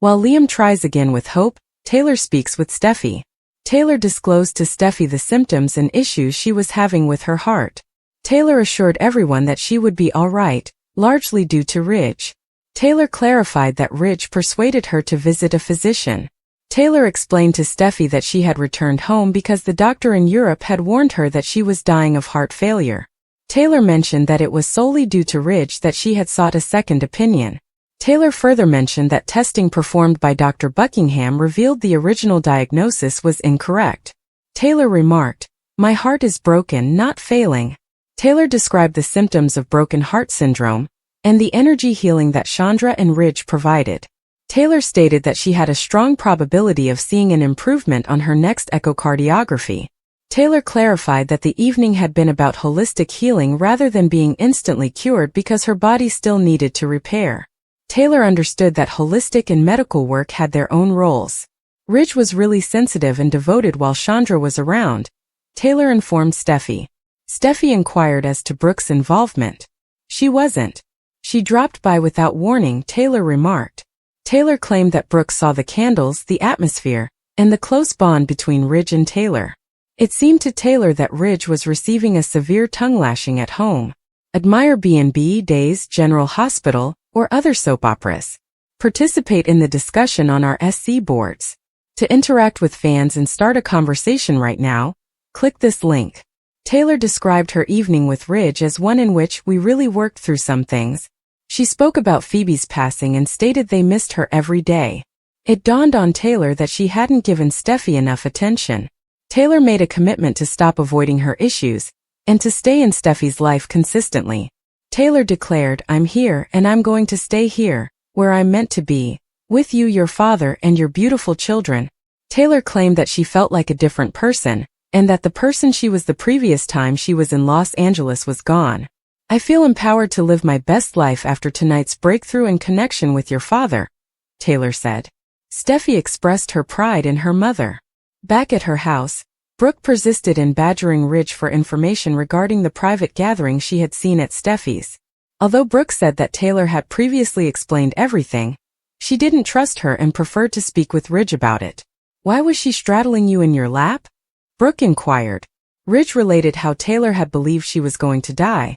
While Liam tries again with Hope, Taylor speaks with Steffy. Taylor disclosed to Steffy the symptoms and issues she was having with her heart. Taylor assured everyone that she would be all right, largely due to Ridge. Taylor clarified that Ridge persuaded her to visit a physician. Taylor explained to Steffy that she had returned home because the doctor in Europe had warned her that she was dying of heart failure. Taylor mentioned that it was solely due to Ridge that she had sought a second opinion. Taylor further mentioned that testing performed by Dr. Buckingham revealed the original diagnosis was incorrect. Taylor remarked, "My heart is broken, not failing." Taylor described the symptoms of broken heart syndrome and the energy healing that Chandra and Ridge provided. Taylor stated that she had a strong probability of seeing an improvement on her next echocardiography. Taylor clarified that the evening had been about holistic healing rather than being instantly cured because her body still needed to repair. Taylor understood that holistic and medical work had their own roles. Ridge was really sensitive and devoted while Chandra was around, Taylor informed Steffy. Steffy inquired as to Brooke's involvement. She wasn't. She dropped by without warning, Taylor remarked. Taylor claimed that Brooke saw the candles, the atmosphere, and the close bond between Ridge and Taylor. It seemed to Taylor that Ridge was receiving a severe tongue lashing at home. Admire B&B Days, General Hospital, or other soap operas. Participate in the discussion on our SC boards. To interact with fans and start a conversation right now, click this link. Taylor described her evening with Ridge as one in which we really worked through some things. She spoke about Phoebe's passing and stated they missed her every day. It dawned on Taylor that she hadn't given Steffy enough attention. Taylor made a commitment to stop avoiding her issues and to stay in Steffy's life consistently. Taylor declared, "I'm here and I'm going to stay here, where I'm meant to be, with you, your father, and your beautiful children." Taylor claimed that she felt like a different person, and that the person she was the previous time she was in Los Angeles was gone. "I feel empowered to live my best life after tonight's breakthrough and connection with your father," Taylor said. Steffy expressed her pride in her mother. Back at her house, Brooke persisted in badgering Ridge for information regarding the private gathering she had seen at Steffy's. Although Brooke said that Taylor had previously explained everything, she didn't trust her and preferred to speak with Ridge about it. "Why was she straddling you in your lap?" Brooke inquired. Ridge related how Taylor had believed she was going to die,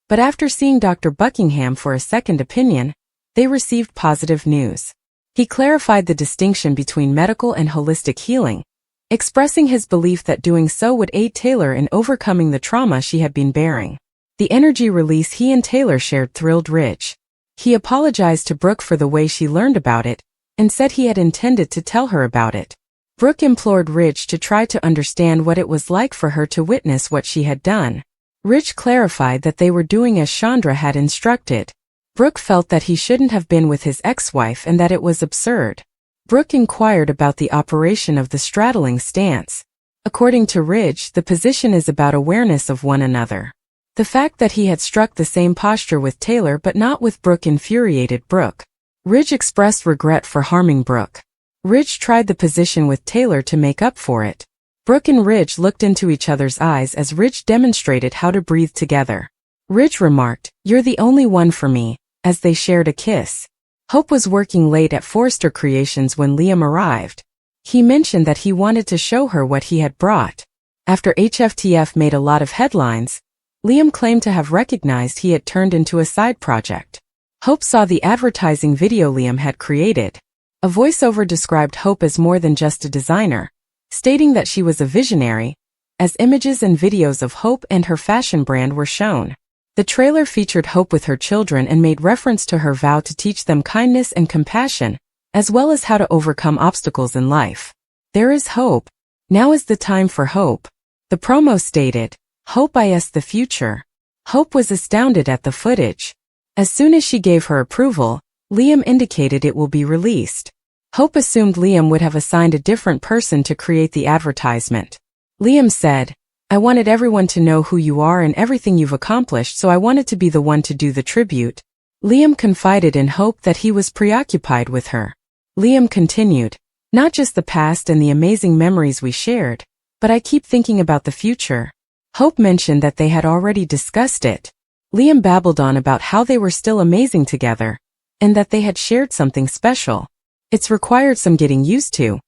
but after seeing Dr. Buckingham for a second opinion, they received positive news. He clarified the distinction between medical and holistic healing, expressing his belief that doing so would aid Taylor in overcoming the trauma she had been bearing. The energy release he and Taylor shared thrilled Ridge. He apologized to Brooke for the way she learned about it, and said he had intended to tell her about it. Brooke implored Ridge to try to understand what it was like for her to witness what she had done. Ridge clarified that they were doing as Chandra had instructed. Brooke felt that he shouldn't have been with his ex-wife and that it was absurd. Brooke inquired about the operation of the straddling stance. According to Ridge, the position is about awareness of one another. The fact that he had struck the same posture with Taylor but not with Brooke infuriated Brooke. Ridge expressed regret for harming Brooke. Ridge tried the position with Taylor to make up for it. Brooke and Ridge looked into each other's eyes as Ridge demonstrated how to breathe together. Ridge remarked, "You're the only one for me," as they shared a kiss. Hope was working late at Forrester Creations when Liam arrived. He mentioned that he wanted to show her what he had brought. After HFTF made a lot of headlines, Liam claimed to have recognized he had turned into a side project. Hope saw the advertising video Liam had created. A voiceover described Hope as more than just a designer, stating that she was a visionary, as images and videos of Hope and her fashion brand were shown. The trailer featured Hope with her children and made reference to her vow to teach them kindness and compassion, as well as how to overcome obstacles in life. "There is hope. Now is the time for hope." The promo stated, "Hope is the future." Hope was astounded at the footage. As soon as she gave her approval, Liam indicated it will be released. Hope assumed Liam would have assigned a different person to create the advertisement. Liam said, "I wanted everyone to know who you are and everything you've accomplished, so I wanted to be the one to do the tribute." Liam confided in Hope that he was preoccupied with her. Liam continued, "Not just the past and the amazing memories we shared, but I keep thinking about the future." Hope mentioned that they had already discussed it. Liam babbled on about how they were still amazing together, and that they had shared something special. It's required some getting used to,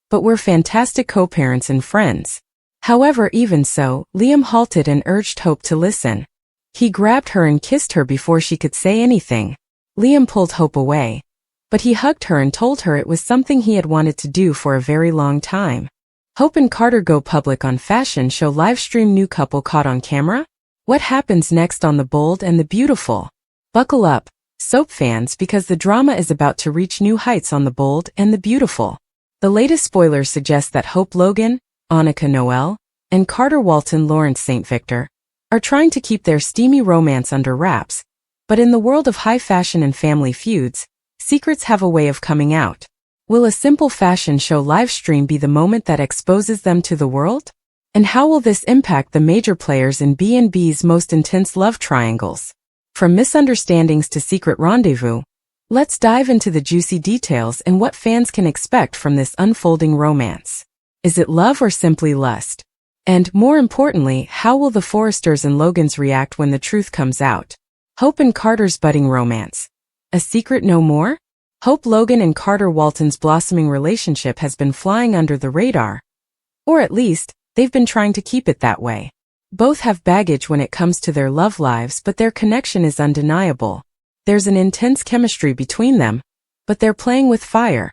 but we're fantastic co-parents and friends. However, even so, Liam halted and urged Hope to listen. He grabbed her and kissed her before she could say anything. Liam pulled Hope away, but he hugged her and told her it was something he had wanted to do for a very long time. Hope and Carter go public on fashion show livestream. New couple caught on camera? What happens next on The Bold and the Beautiful? Buckle up, soap fans, because the drama is about to reach new heights on The Bold and the Beautiful. The latest spoilers suggest that Hope Logan, Annika Noel, and Carter Walton Lawrence St. Victor are trying to keep their steamy romance under wraps, but in the world of high fashion and family feuds, secrets have a way of coming out. Will a simple fashion show livestream be the moment that exposes them to the world? And how will this impact the major players in B&B's most intense love triangles? From misunderstandings to secret rendezvous, let's dive into the juicy details and what fans can expect from this unfolding romance. Is it love or simply lust? And, more importantly, how will the Forresters and Logans react when the truth comes out? Hope and Carter's budding romance. A secret no more? Hope Logan and Carter Walton's blossoming relationship has been flying under the radar. Or at least, they've been trying to keep it that way. Both have baggage when it comes to their love lives, but their connection is undeniable. There's an intense chemistry between them, but they're playing with fire,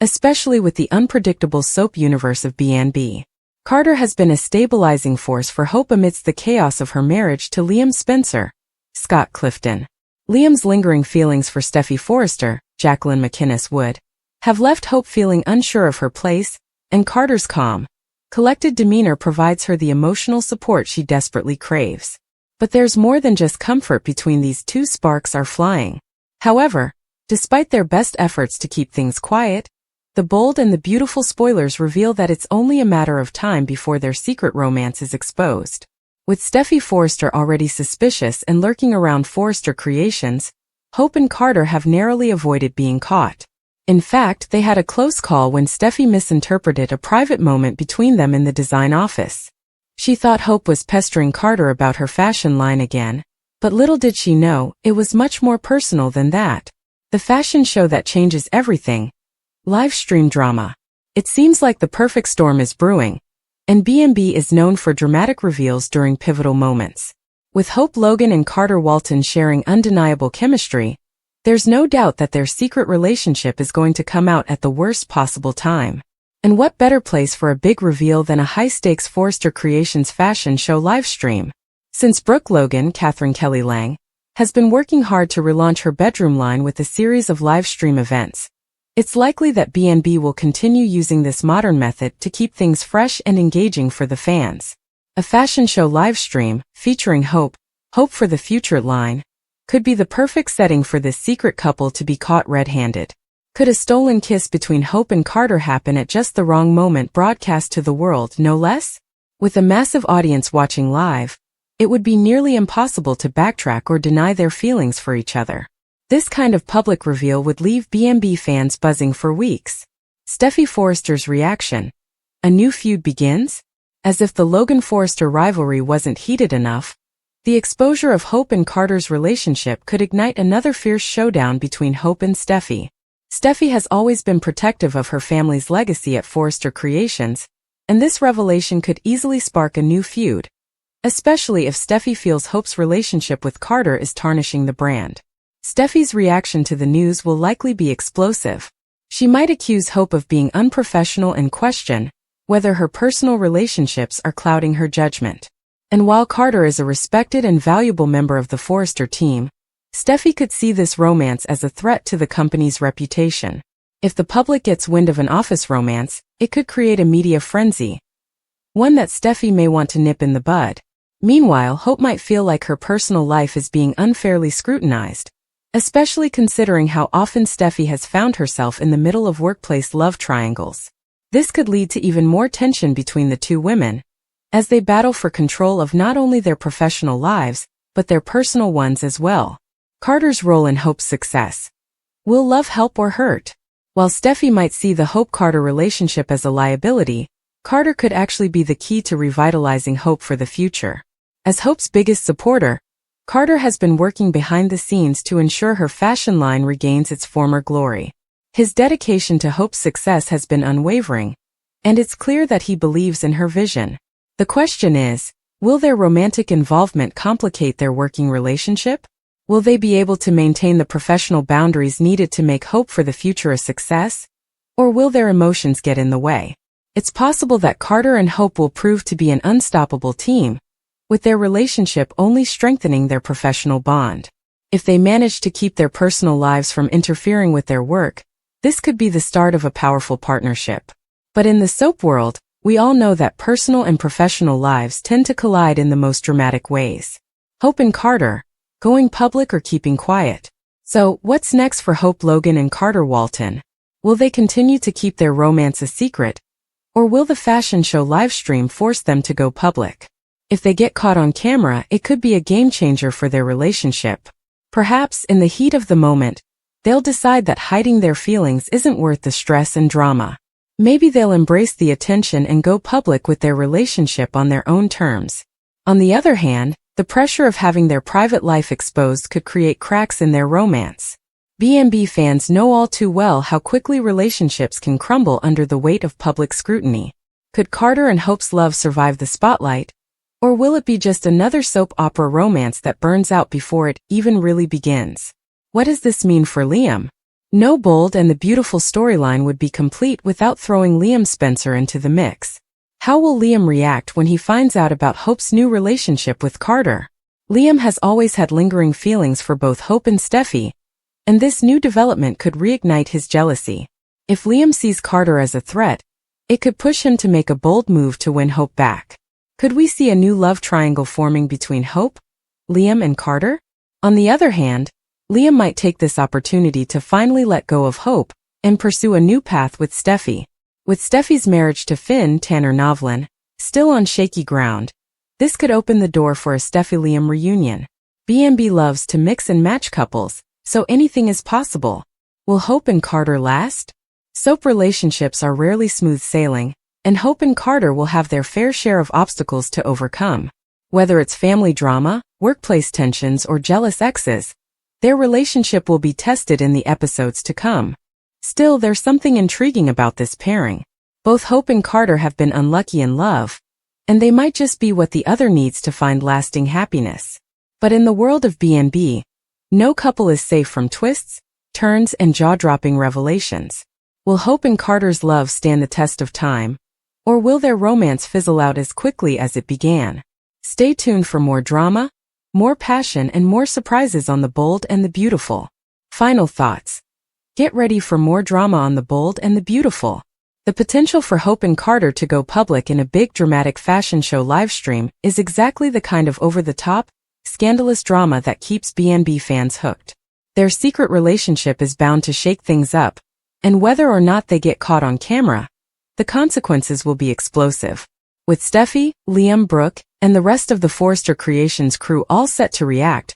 especially with the unpredictable soap universe of B&B. Carter has been a stabilizing force for Hope amidst the chaos of her marriage to Liam Spencer, Scott Clifton. Liam's lingering feelings for Steffy Forrester, Jacqueline McInnes Wood, have left Hope feeling unsure of her place, and Carter's calm, collected demeanor provides her the emotional support she desperately craves. But there's more than just comfort between these two. Sparks are flying. However, despite their best efforts to keep things quiet, The Bold and the Beautiful spoilers reveal that it's only a matter of time before their secret romance is exposed. With Steffy Forrester already suspicious and lurking around Forrester Creations, Hope and Carter have narrowly avoided being caught. In fact, they had a close call when Steffy misinterpreted a private moment between them in the design office. She thought Hope was pestering Carter about her fashion line again, but little did she know, it was much more personal than that. The fashion show that changes everything. Livestream drama. It seems like the perfect storm is brewing, and B&B is known for dramatic reveals during pivotal moments. With Hope Logan and Carter Walton sharing undeniable chemistry, there's no doubt that their secret relationship is going to come out at the worst possible time. And what better place for a big reveal than a high-stakes Forrester Creations fashion show livestream? Since Brooke Logan, Catherine Kelly Lang, has been working hard to relaunch her bedroom line with a series of livestream events, it's likely that B&B will continue using this modern method to keep things fresh and engaging for the fans. A fashion show livestream, featuring Hope for the Future line, could be the perfect setting for this secret couple to be caught red-handed. Could a stolen kiss between Hope and Carter happen at just the wrong moment, broadcast to the world, no less? With a massive audience watching live, it would be nearly impossible to backtrack or deny their feelings for each other. This kind of public reveal would leave B&B fans buzzing for weeks. Steffy Forrester's reaction. A new feud begins? As if the Logan-Forrester rivalry wasn't heated enough, the exposure of Hope and Carter's relationship could ignite another fierce showdown between Hope and Steffy. Steffy has always been protective of her family's legacy at Forrester Creations, and this revelation could easily spark a new feud, especially if Steffy feels Hope's relationship with Carter is tarnishing the brand. Steffy's reaction to the news will likely be explosive. She might accuse Hope of being unprofessional and question whether her personal relationships are clouding her judgment. And while Carter is a respected and valuable member of the Forrester team, Steffy could see this romance as a threat to the company's reputation. If the public gets wind of an office romance, it could create a media frenzy, one that Steffy may want to nip in the bud. Meanwhile, Hope might feel like her personal life is being unfairly scrutinized, especially considering how often Steffy has found herself in the middle of workplace love triangles. This could lead to even more tension between the two women, as they battle for control of not only their professional lives, but their personal ones as well. Carter's role in Hope's success. Will love help or hurt? While Steffy might see the Hope-Carter relationship as a liability, Carter could actually be the key to revitalizing Hope for the future. As Hope's biggest supporter, Carter has been working behind the scenes to ensure her fashion line regains its former glory. His dedication to Hope's success has been unwavering, and it's clear that he believes in her vision. The question is, will their romantic involvement complicate their working relationship? Will they be able to maintain the professional boundaries needed to make Hope for the future a success? Or will their emotions get in the way? It's possible that Carter and Hope will prove to be an unstoppable team, with their relationship only strengthening their professional bond. If they manage to keep their personal lives from interfering with their work, this could be the start of a powerful partnership. But in the soap world, we all know that personal and professional lives tend to collide in the most dramatic ways. Hope and Carter, going public or keeping quiet. So, what's next for Hope Logan and Carter Walton? Will they continue to keep their romance a secret? Or will the fashion show livestream force them to go public? If they get caught on camera, it could be a game changer for their relationship. Perhaps, in the heat of the moment, they'll decide that hiding their feelings isn't worth the stress and drama. Maybe they'll embrace the attention and go public with their relationship on their own terms. On the other hand, the pressure of having their private life exposed could create cracks in their romance. B&B fans know all too well how quickly relationships can crumble under the weight of public scrutiny. Could Carter and Hope's love survive the spotlight? Or will it be just another soap opera romance that burns out before it even really begins? What does this mean for Liam? No Bold and the Beautiful storyline would be complete without throwing Liam Spencer into the mix. How will Liam react when he finds out about Hope's new relationship with Carter? Liam has always had lingering feelings for both Hope and Steffy, and this new development could reignite his jealousy. If Liam sees Carter as a threat, it could push him to make a bold move to win Hope back. Could we see a new love triangle forming between Hope, Liam, and Carter? On the other hand, Liam might take this opportunity to finally let go of Hope and pursue a new path with Steffy. With Steffy's marriage to Finn Tanner Novlin still on shaky ground, this could open the door for a Steffy-Liam reunion. B&B loves to mix and match couples, so anything is possible. Will Hope and Carter last? Soap relationships are rarely smooth sailing, and Hope and Carter will have their fair share of obstacles to overcome. Whether it's family drama, workplace tensions, or jealous exes, their relationship will be tested in the episodes to come. Still, there's something intriguing about this pairing. Both Hope and Carter have been unlucky in love, and they might just be what the other needs to find lasting happiness. But in the world of B&B, no couple is safe from twists, turns, and jaw-dropping revelations. Will Hope and Carter's love stand the test of time? Or will their romance fizzle out as quickly as it began? Stay tuned for more drama, more passion, and more surprises on The Bold and the Beautiful. Final thoughts. Get ready for more drama on The Bold and the Beautiful. The potential for Hope and Carter to go public in a big dramatic fashion show livestream is exactly the kind of over-the-top, scandalous drama that keeps B&B fans hooked. Their secret relationship is bound to shake things up, and whether or not they get caught on camera, the consequences will be explosive. With Steffy, Liam, Brooke, and the rest of the Forrester Creations crew all set to react,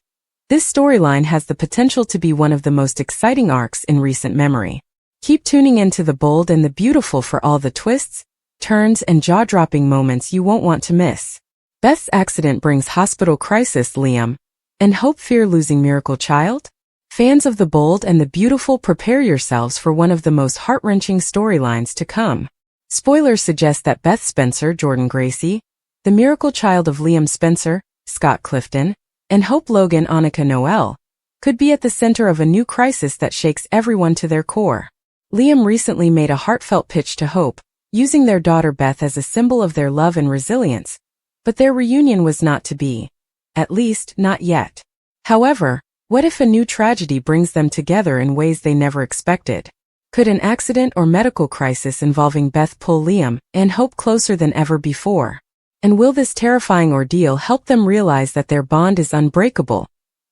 this storyline has the potential to be one of the most exciting arcs in recent memory. Keep tuning into The Bold and the Beautiful for all the twists, turns, and jaw-dropping moments you won't want to miss. Beth's accident brings hospital crisis Liam, and Hope fear losing miracle child? Fans of The Bold and the Beautiful, prepare yourselves for one of the most heart-wrenching storylines to come. Spoilers suggest that Beth Spencer, Jordan Gracie, the miracle child of Liam Spencer, Scott Clifton, and Hope Logan, Annika Noel, could be at the center of a new crisis that shakes everyone to their core. Liam recently made a heartfelt pitch to Hope, using their daughter Beth as a symbol of their love and resilience, but their reunion was not to be. At least, not yet. However, what if a new tragedy brings them together in ways they never expected? Could an accident or medical crisis involving Beth pull Liam and Hope closer than ever before? And will this terrifying ordeal help them realize that their bond is unbreakable,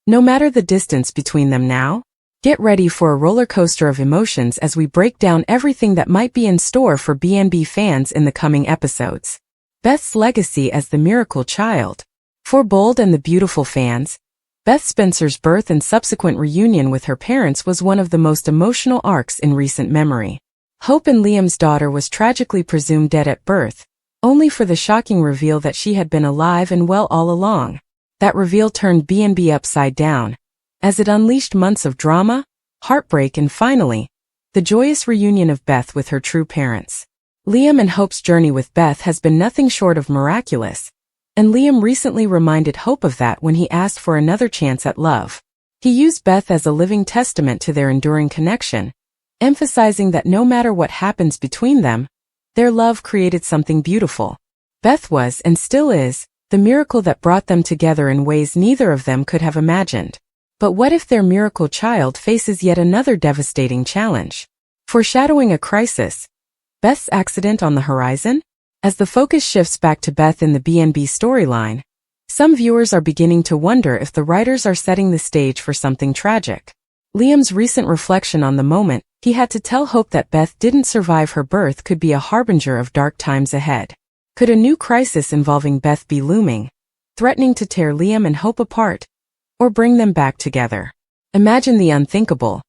no matter the distance between them now? Get ready for a roller coaster of emotions as we break down everything that might be in store for B&B fans in the coming episodes. Beth's legacy as the miracle child. For Bold and the Beautiful fans, Beth Spencer's birth and subsequent reunion with her parents was one of the most emotional arcs in recent memory. Hope and Liam's daughter was tragically presumed dead at birth, only for the shocking reveal that she had been alive and well all along. That reveal turned B&B upside down, as it unleashed months of drama, heartbreak, and finally, the the joyous reunion of Beth with her true parents. Liam and Hope's journey with Beth has been nothing short of miraculous, and Liam recently reminded Hope of that when he asked for another chance at love. He used Beth as a living testament to their enduring connection, emphasizing that no matter what happens between them, their love created something beautiful. Beth was, and still is, the miracle that brought them together in ways neither of them could have imagined. But what if their miracle child faces yet another devastating challenge? Foreshadowing a crisis, Beth's accident on the horizon? As the focus shifts back to Beth in the B&B storyline, some viewers are beginning to wonder if the writers are setting the stage for something tragic. Liam's recent reflection on the moment he had to tell Hope that Beth didn't survive her birth could be a harbinger of dark times ahead. Could a new crisis involving Beth be looming, threatening to tear Liam and Hope apart, or bring them back together? Imagine the unthinkable.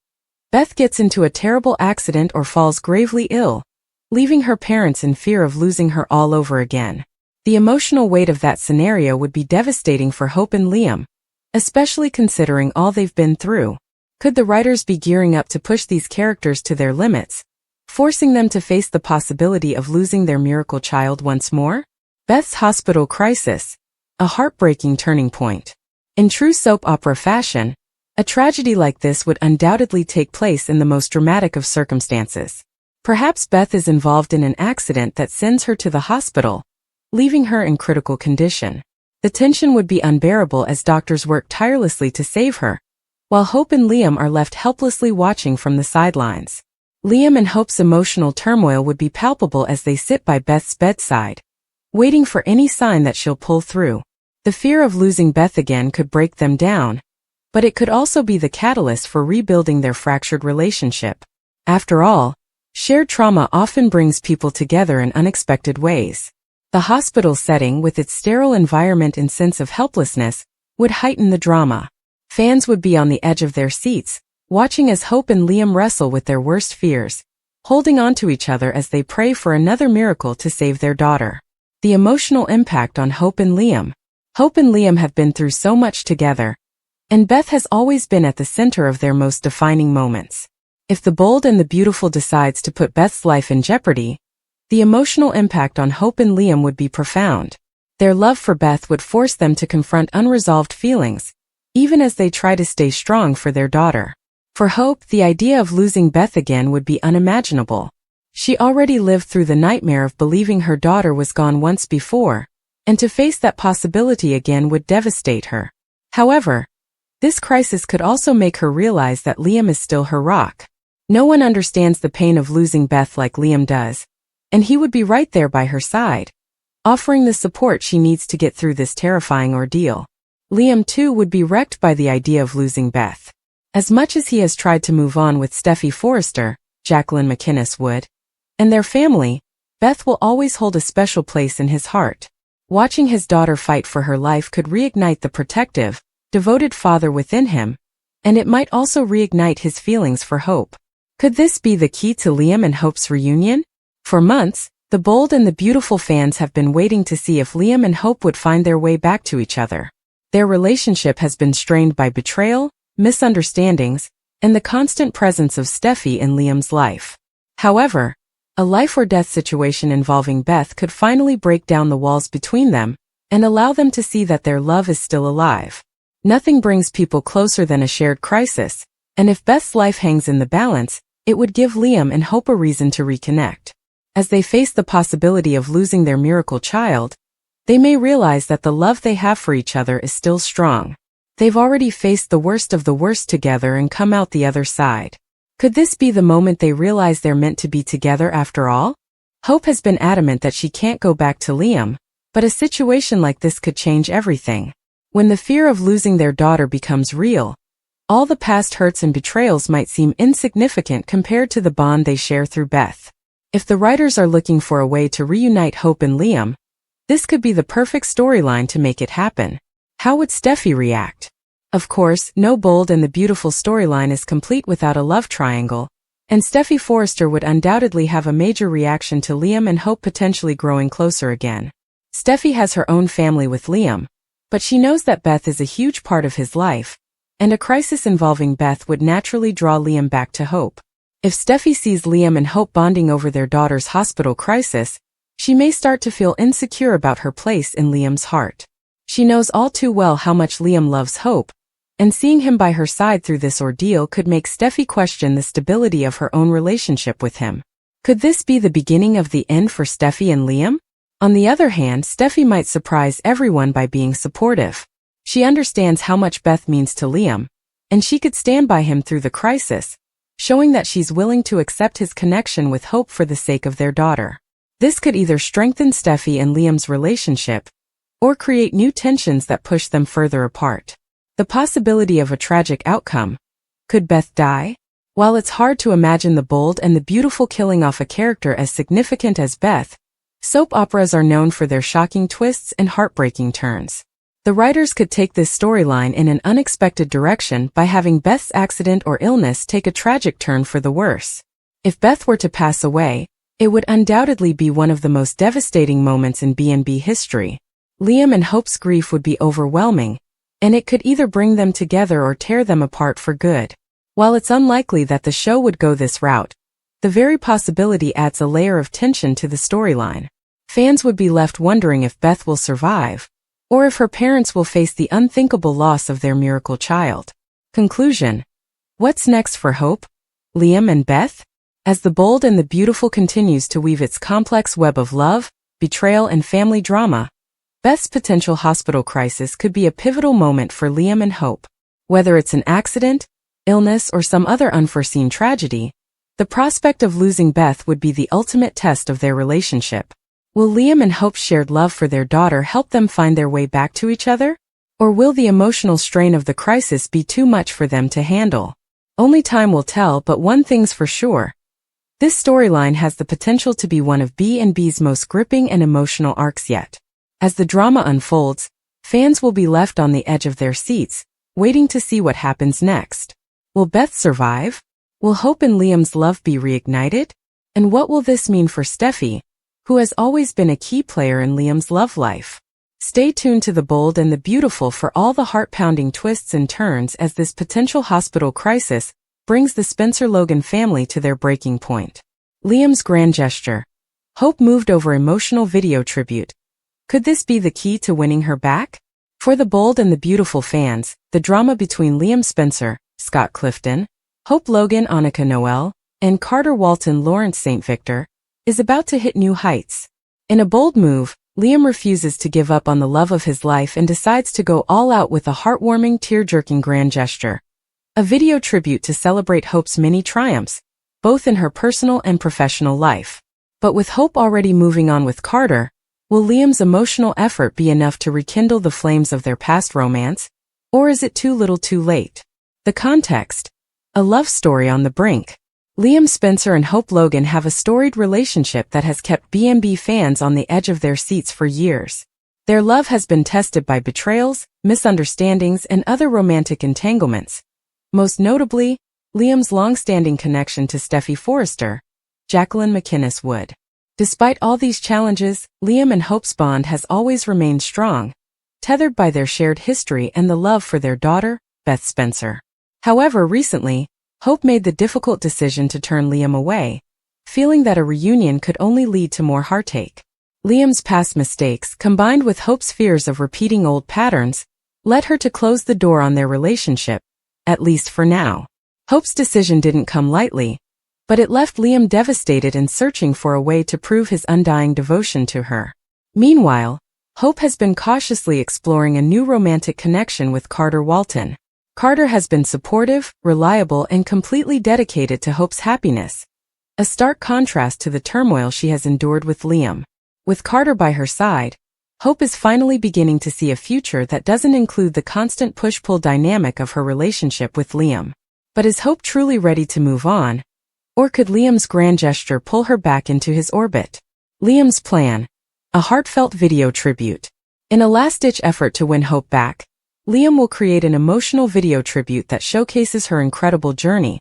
Beth gets into a terrible accident or falls gravely ill, leaving her parents in fear of losing her all over again. The emotional weight of that scenario would be devastating for Hope and Liam, especially considering all they've been through. Could the writers be gearing up to push these characters to their limits, forcing them to face the possibility of losing their miracle child once more? Beth's hospital crisis, a heartbreaking turning point. In true soap opera fashion, a tragedy like this would undoubtedly take place in the most dramatic of circumstances. Perhaps Beth is involved in an accident that sends her to the hospital, leaving her in critical condition. The tension would be unbearable as doctors work tirelessly to save her, while Hope and Liam are left helplessly watching from the sidelines. Liam and Hope's emotional turmoil would be palpable as they sit by Beth's bedside, waiting for any sign that she'll pull through. The fear of losing Beth again could break them down, but it could also be the catalyst for rebuilding their fractured relationship. After all, shared trauma often brings people together in unexpected ways. The hospital setting, with its sterile environment and sense of helplessness, would heighten the drama. Fans would be on the edge of their seats, watching as Hope and Liam wrestle with their worst fears, holding on to each other as they pray for another miracle to save their daughter. The emotional impact on Hope and Liam. Hope and Liam have been through so much together, and Beth has always been at the center of their most defining moments. If the bold and the beautiful decides to put Beth's life in jeopardy, the emotional impact on Hope and Liam would be profound. Their love for Beth would force them to confront unresolved feelings, even as they try to stay strong for their daughter. For Hope, the idea of losing Beth again would be unimaginable. She already lived through the nightmare of believing her daughter was gone once before, and to face that possibility again would devastate her. However, this crisis could also make her realize that Liam is still her rock. No one understands the pain of losing Beth like Liam does, and he would be right there by her side, offering the support she needs to get through this terrifying ordeal. Liam, too, would be wrecked by the idea of losing Beth. As much as he has tried to move on with Steffy Forrester, Jacqueline McInnes would, and their family, Beth will always hold a special place in his heart. Watching his daughter fight for her life could reignite the protective, devoted father within him, and it might also reignite his feelings for Hope. Could this be the key to Liam and Hope's reunion? For months, the bold and the beautiful fans have been waiting to see if Liam and Hope would find their way back to each other. Their relationship has been strained by betrayal, misunderstandings, and the constant presence of Steffy in Liam's life. However, a life-or-death situation involving Beth could finally break down the walls between them and allow them to see that their love is still alive. Nothing brings people closer than a shared crisis, and if Beth's life hangs in the balance, it would give Liam and Hope a reason to reconnect. As they face the possibility of losing their miracle child, they may realize that the love they have for each other is still strong. They've already faced the worst of the worst together and come out the other side. Could this be the moment they realize they're meant to be together after all? Hope has been adamant that she can't go back to Liam, but a situation like this could change everything. When the fear of losing their daughter becomes real, all the past hurts and betrayals might seem insignificant compared to the bond they share through Beth. If the writers are looking for a way to reunite Hope and Liam, this could be the perfect storyline to make it happen. How would Steffy react? Of course, no Bold and the Beautiful storyline is complete without a love triangle, and Steffy Forrester would undoubtedly have a major reaction to Liam and Hope potentially growing closer again. Steffy has her own family with Liam, but she knows that Beth is a huge part of his life, and a crisis involving Beth would naturally draw Liam back to Hope. If Steffy sees Liam and Hope bonding over their daughter's hospital crisis, she may start to feel insecure about her place in Liam's heart. She knows all too well how much Liam loves Hope, and seeing him by her side through this ordeal could make Steffy question the stability of her own relationship with him. Could this be the beginning of the end for Steffy and Liam? On the other hand, Steffy might surprise everyone by being supportive. She understands how much Beth means to Liam, and she could stand by him through the crisis, showing that she's willing to accept his connection with Hope for the sake of their daughter. This could either strengthen Steffy and Liam's relationship, or create new tensions that push them further apart. The possibility of a tragic outcome. Could Beth die? While it's hard to imagine the bold and the beautiful killing off a character as significant as Beth, soap operas are known for their shocking twists and heartbreaking turns. The writers could take this storyline in an unexpected direction by having Beth's accident or illness take a tragic turn for the worse. If Beth were to pass away, it would undoubtedly be one of the most devastating moments in B&B history. Liam and Hope's grief would be overwhelming, and it could either bring them together or tear them apart for good. While it's unlikely that the show would go this route, the very possibility adds a layer of tension to the storyline. Fans would be left wondering if Beth will survive, or if her parents will face the unthinkable loss of their miracle child. Conclusion. What's next for Hope, Liam and Beth? As the bold and the beautiful continues to weave its complex web of love, betrayal and family drama, Beth's potential hospital crisis could be a pivotal moment for Liam and Hope. Whether it's an accident, illness or some other unforeseen tragedy, the prospect of losing Beth would be the ultimate test of their relationship. Will Liam and Hope's shared love for their daughter help them find their way back to each other? Or will the emotional strain of the crisis be too much for them to handle? Only time will tell, but one thing's for sure. This storyline has the potential to be one of B&B's most gripping and emotional arcs yet. As the drama unfolds, fans will be left on the edge of their seats, waiting to see what happens next. Will Beth survive? Will Hope and Liam's love be reignited? And what will this mean for Steffy, who has always been a key player in Liam's love life? Stay tuned to The Bold and the Beautiful for all the heart-pounding twists and turns as this potential hospital crisis brings the Spencer-Logan family to their breaking point. Liam's grand gesture. Hope moved over emotional video tribute. Could this be the key to winning her back? For The Bold and the Beautiful fans, the drama between Liam Spencer, Scott Clifton, Hope Logan Annika Noel, and Carter Walton Lawrence St. Victor is about to hit new heights. In a bold move, Liam refuses to give up on the love of his life and decides to go all out with a heartwarming, tear-jerking grand gesture. A video tribute to celebrate Hope's many triumphs, both in her personal and professional life. But with Hope already moving on with Carter, will Liam's emotional effort be enough to rekindle the flames of their past romance, or is it too little too late? The context. A love story on the brink. Liam Spencer and Hope Logan have a storied relationship that has kept B&B fans on the edge of their seats for years. Their love has been tested by betrayals, misunderstandings, and other romantic entanglements. Most notably, Liam's long-standing connection to Steffy Forrester, Jacqueline McInnes Wood. Despite all these challenges, Liam and Hope's bond has always remained strong, tethered by their shared history and the love for their daughter, Beth Spencer. However, recently, Hope made the difficult decision to turn Liam away, feeling that a reunion could only lead to more heartache. Liam's past mistakes, combined with Hope's fears of repeating old patterns, led her to close the door on their relationship, at least for now. Hope's decision didn't come lightly, but it left Liam devastated and searching for a way to prove his undying devotion to her. Meanwhile, Hope has been cautiously exploring a new romantic connection with Carter Walton. Carter has been supportive, reliable, and completely dedicated to Hope's happiness, a stark contrast to the turmoil she has endured with Liam. With Carter by her side, Hope is finally beginning to see a future that doesn't include the constant push-pull dynamic of her relationship with Liam. But is Hope truly ready to move on? Or could Liam's grand gesture pull her back into his orbit? Liam's plan. A heartfelt video tribute. In a last-ditch effort to win Hope back, Liam will create an emotional video tribute that showcases her incredible journey,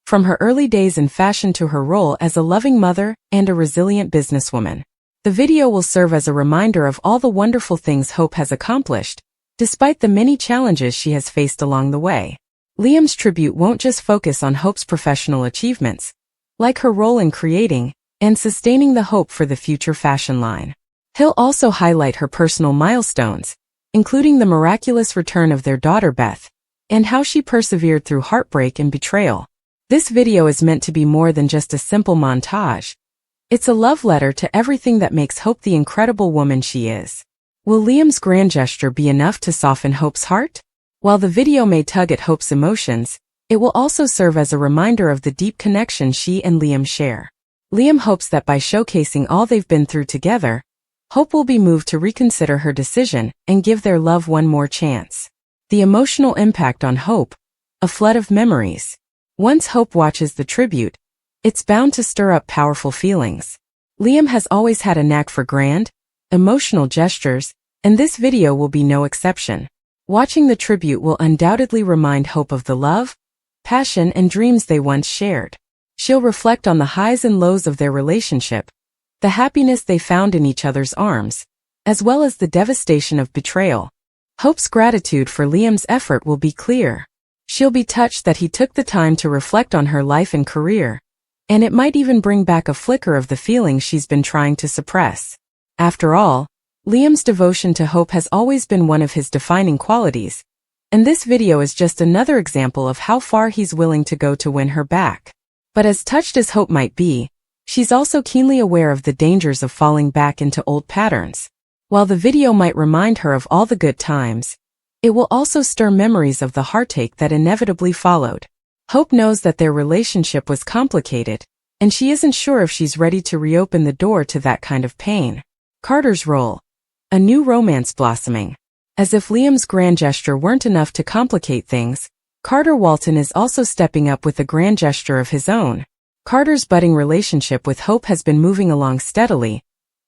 from her early days in fashion to her role as a loving mother and a resilient businesswoman. The video will serve as a reminder of all the wonderful things Hope has accomplished, despite the many challenges she has faced along the way. Liam's tribute won't just focus on Hope's professional achievements, like her role in creating and sustaining the hope for the future fashion line. He'll also highlight her personal milestones, including the miraculous return of their daughter Beth, and how she persevered through heartbreak and betrayal. This video is meant to be more than just a simple montage. It's a love letter to everything that makes Hope the incredible woman she is. Will Liam's grand gesture be enough to soften Hope's heart? While the video may tug at Hope's emotions, it will also serve as a reminder of the deep connection she and Liam share. Liam hopes that by showcasing all they've been through together, Hope will be moved to reconsider her decision and give their love one more chance. The emotional impact on Hope, a flood of memories. Once Hope watches the tribute, it's bound to stir up powerful feelings. Liam has always had a knack for grand, emotional gestures, and this video will be no exception. Watching the tribute will undoubtedly remind Hope of the love, passion, and dreams they once shared. She'll reflect on the highs and lows of their relationship, the happiness they found in each other's arms, as well as the devastation of betrayal. Hope's gratitude for Liam's effort will be clear. She'll be touched that he took the time to reflect on her life and career, and it might even bring back a flicker of the feelings she's been trying to suppress. After all, Liam's devotion to Hope has always been one of his defining qualities, and this video is just another example of how far he's willing to go to win her back. But as touched as Hope might be, she's also keenly aware of the dangers of falling back into old patterns. While the video might remind her of all the good times, it will also stir memories of the heartache that inevitably followed. Hope knows that their relationship was complicated, and she isn't sure if she's ready to reopen the door to that kind of pain. Carter's role. A new romance blossoming. As if Liam's grand gesture weren't enough to complicate things, Carter Walton is also stepping up with a grand gesture of his own. Carter's budding relationship with Hope has been moving along steadily,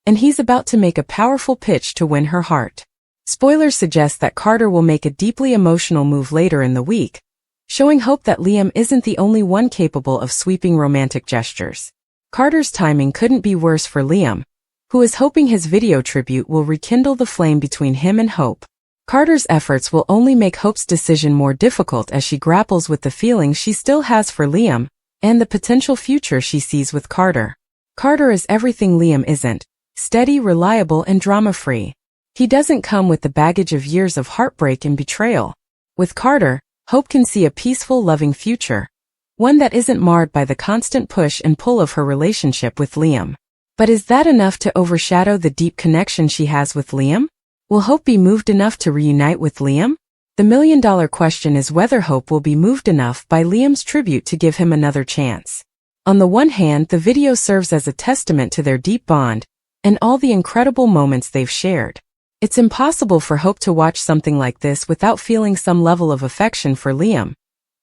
and he's about to make a powerful pitch to win her heart. Spoilers suggest that Carter will make a deeply emotional move later in the week, showing Hope that Liam isn't the only one capable of sweeping romantic gestures. Carter's timing couldn't be worse for Liam, who is hoping his video tribute will rekindle the flame between him and Hope. Carter's efforts will only make Hope's decision more difficult as she grapples with the feelings she still has for Liam and the potential future she sees with Carter. Carter is everything Liam isn't: steady, reliable, and drama-free. He doesn't come with the baggage of years of heartbreak and betrayal. With Carter, Hope can see a peaceful, loving future, one that isn't marred by the constant push and pull of her relationship with Liam. But is that enough to overshadow the deep connection she has with Liam? Will Hope be moved enough to reunite with Liam? The million-dollar question is whether Hope will be moved enough by Liam's tribute to give him another chance. On the one hand, the video serves as a testament to their deep bond and all the incredible moments they've shared. It's impossible for Hope to watch something like this without feeling some level of affection for Liam.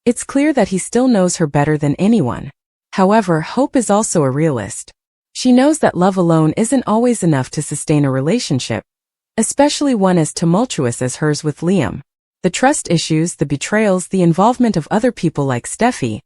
It's clear that he still knows her better than anyone. However, Hope is also a realist. She knows that love alone isn't always enough to sustain a relationship, especially one as tumultuous as hers with Liam. The trust issues, the betrayals, the involvement of other people like Steffy,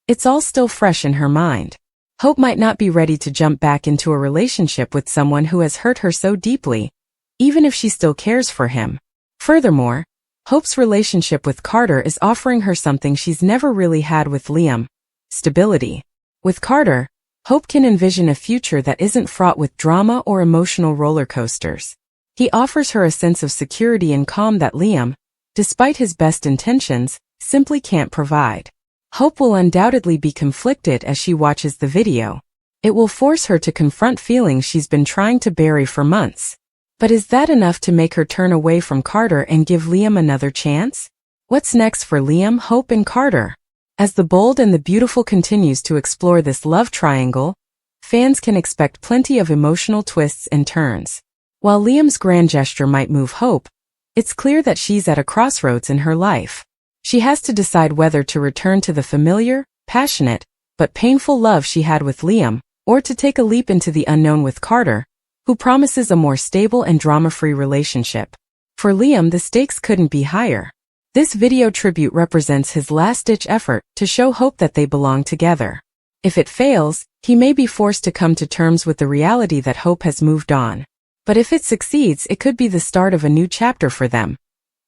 it's all still fresh in her mind. Hope might not be ready to jump back into a relationship with someone who has hurt her so deeply, even if she still cares for him. Furthermore, Hope's relationship with Carter is offering her something she's never really had with Liam: stability. With Carter, Hope can envision a future that isn't fraught with drama or emotional roller coasters. He offers her a sense of security and calm that Liam, despite his best intentions, simply can't provide. Hope will undoubtedly be conflicted as she watches the video. It will force her to confront feelings she's been trying to bury for months. But is that enough to make her turn away from Carter and give Liam another chance? What's next for Liam, Hope, and Carter? As The Bold and the Beautiful continues to explore this love triangle, fans can expect plenty of emotional twists and turns. While Liam's grand gesture might move Hope, it's clear that she's at a crossroads in her life. She has to decide whether to return to the familiar, passionate, but painful love she had with Liam, or to take a leap into the unknown with Carter, who promises a more stable and drama-free relationship. For Liam, the stakes couldn't be higher. This video tribute represents his last-ditch effort to show Hope that they belong together. If it fails, he may be forced to come to terms with the reality that Hope has moved on. But if it succeeds, it could be the start of a new chapter for them,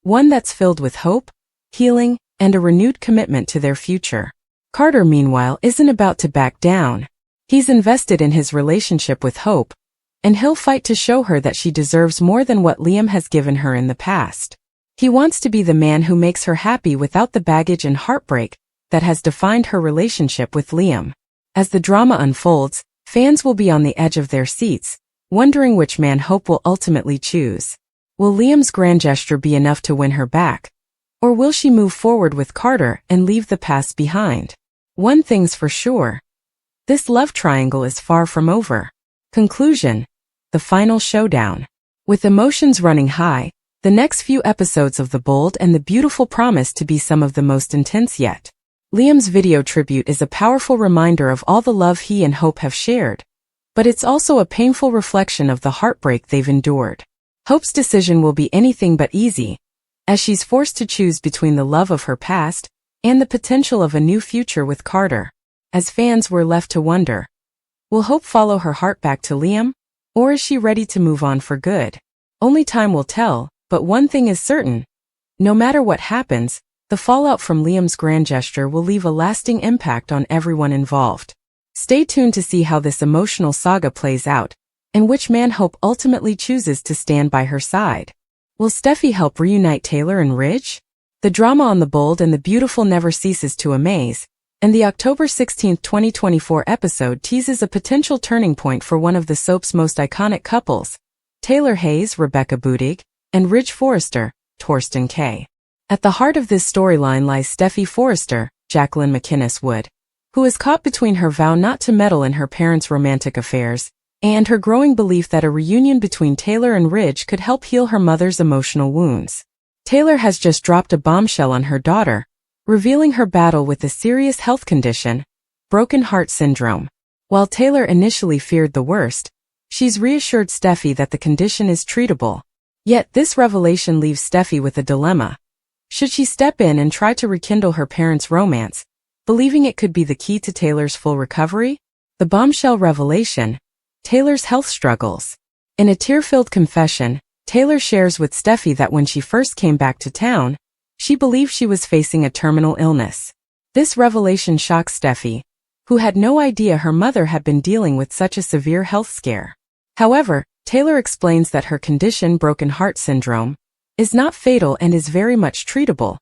one that's filled with hope, healing, and a renewed commitment to their future. Carter, meanwhile, isn't about to back down. He's invested in his relationship with Hope, and he'll fight to show her that she deserves more than what Liam has given her in the past. He wants to be the man who makes her happy without the baggage and heartbreak that has defined her relationship with Liam. As the drama unfolds, fans will be on the edge of their seats, wondering which man Hope will ultimately choose. Will Liam's grand gesture be enough to win her back? Or will she move forward with Carter and leave the past behind? One thing's for sure. This love triangle is far from over. Conclusion. The final showdown. With emotions running high, the next few episodes of The Bold and the Beautiful promise to be some of the most intense yet. Liam's video tribute is a powerful reminder of all the love he and Hope have shared, but it's also a painful reflection of the heartbreak they've endured. Hope's decision will be anything but easy, as she's forced to choose between the love of her past and the potential of a new future with Carter. As fans, we're left to wonder, will Hope follow her heart back to Liam, or is she ready to move on for good? Only time will tell, but one thing is certain. No matter what happens, the fallout from Liam's grand gesture will leave a lasting impact on everyone involved. Stay tuned to see how this emotional saga plays out, and which man Hope ultimately chooses to stand by her side. Will Steffy help reunite Taylor and Ridge? The drama on The Bold and the Beautiful never ceases to amaze, and the October 16, 2024 episode teases a potential turning point for one of the soap's most iconic couples, Taylor Hayes, Rebecca Budig, and Ridge Forrester, Torsten K. At the heart of this storyline lies Steffy Forrester, Jacqueline McInnes Wood, who is caught between her vow not to meddle in her parents' romantic affairs and her growing belief that a reunion between Taylor and Ridge could help heal her mother's emotional wounds. Taylor has just dropped a bombshell on her daughter, revealing her battle with a serious health condition, broken heart syndrome. While Taylor initially feared the worst, she's reassured Steffy that the condition is treatable. Yet this revelation leaves Steffy with a dilemma. Should she step in and try to rekindle her parents' romance, believing it could be the key to Taylor's full recovery? The bombshell revelation: Taylor's health struggles. In a tear-filled confession, Taylor shares with Steffy that when she first came back to town, she believed she was facing a terminal illness. This revelation shocks Steffy, who had no idea her mother had been dealing with such a severe health scare. However, Taylor explains that her condition, broken heart syndrome, is not fatal and is very much treatable,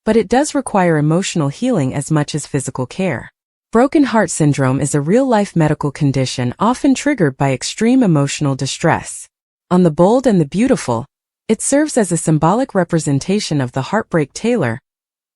but it does require emotional healing as much as physical care. Broken heart syndrome is a real-life medical condition often triggered by extreme emotional distress. On The Bold and the Beautiful, it serves as a symbolic representation of the heartbreak Taylor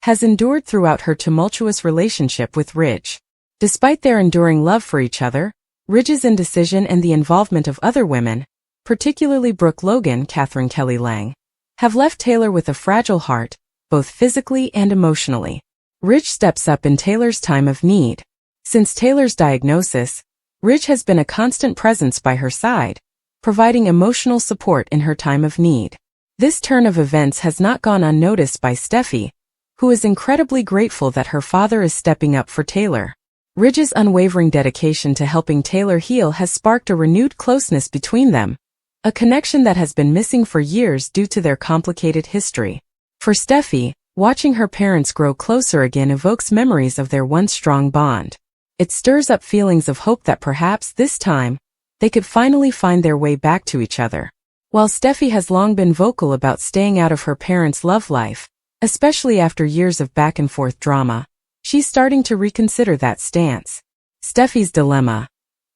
has endured throughout her tumultuous relationship with Ridge. Despite their enduring love for each other, Ridge's indecision and the involvement of other women, particularly Brooke Logan, Catherine Kelly Lang, have left Taylor with a fragile heart, both physically and emotionally. Ridge steps up in Taylor's time of need. Since Taylor's diagnosis, Ridge has been a constant presence by her side, providing emotional support in her time of need. This turn of events has not gone unnoticed by Steffy, who is incredibly grateful that her father is stepping up for Taylor. Ridge's unwavering dedication to helping Taylor heal has sparked a renewed closeness between them, a connection that has been missing for years due to their complicated history. For Steffy, watching her parents grow closer again evokes memories of their once strong bond. It stirs up feelings of hope that perhaps this time, they could finally find their way back to each other. While Steffy has long been vocal about staying out of her parents' love life, especially after years of back-and-forth drama, she's starting to reconsider that stance. Steffy's dilemma: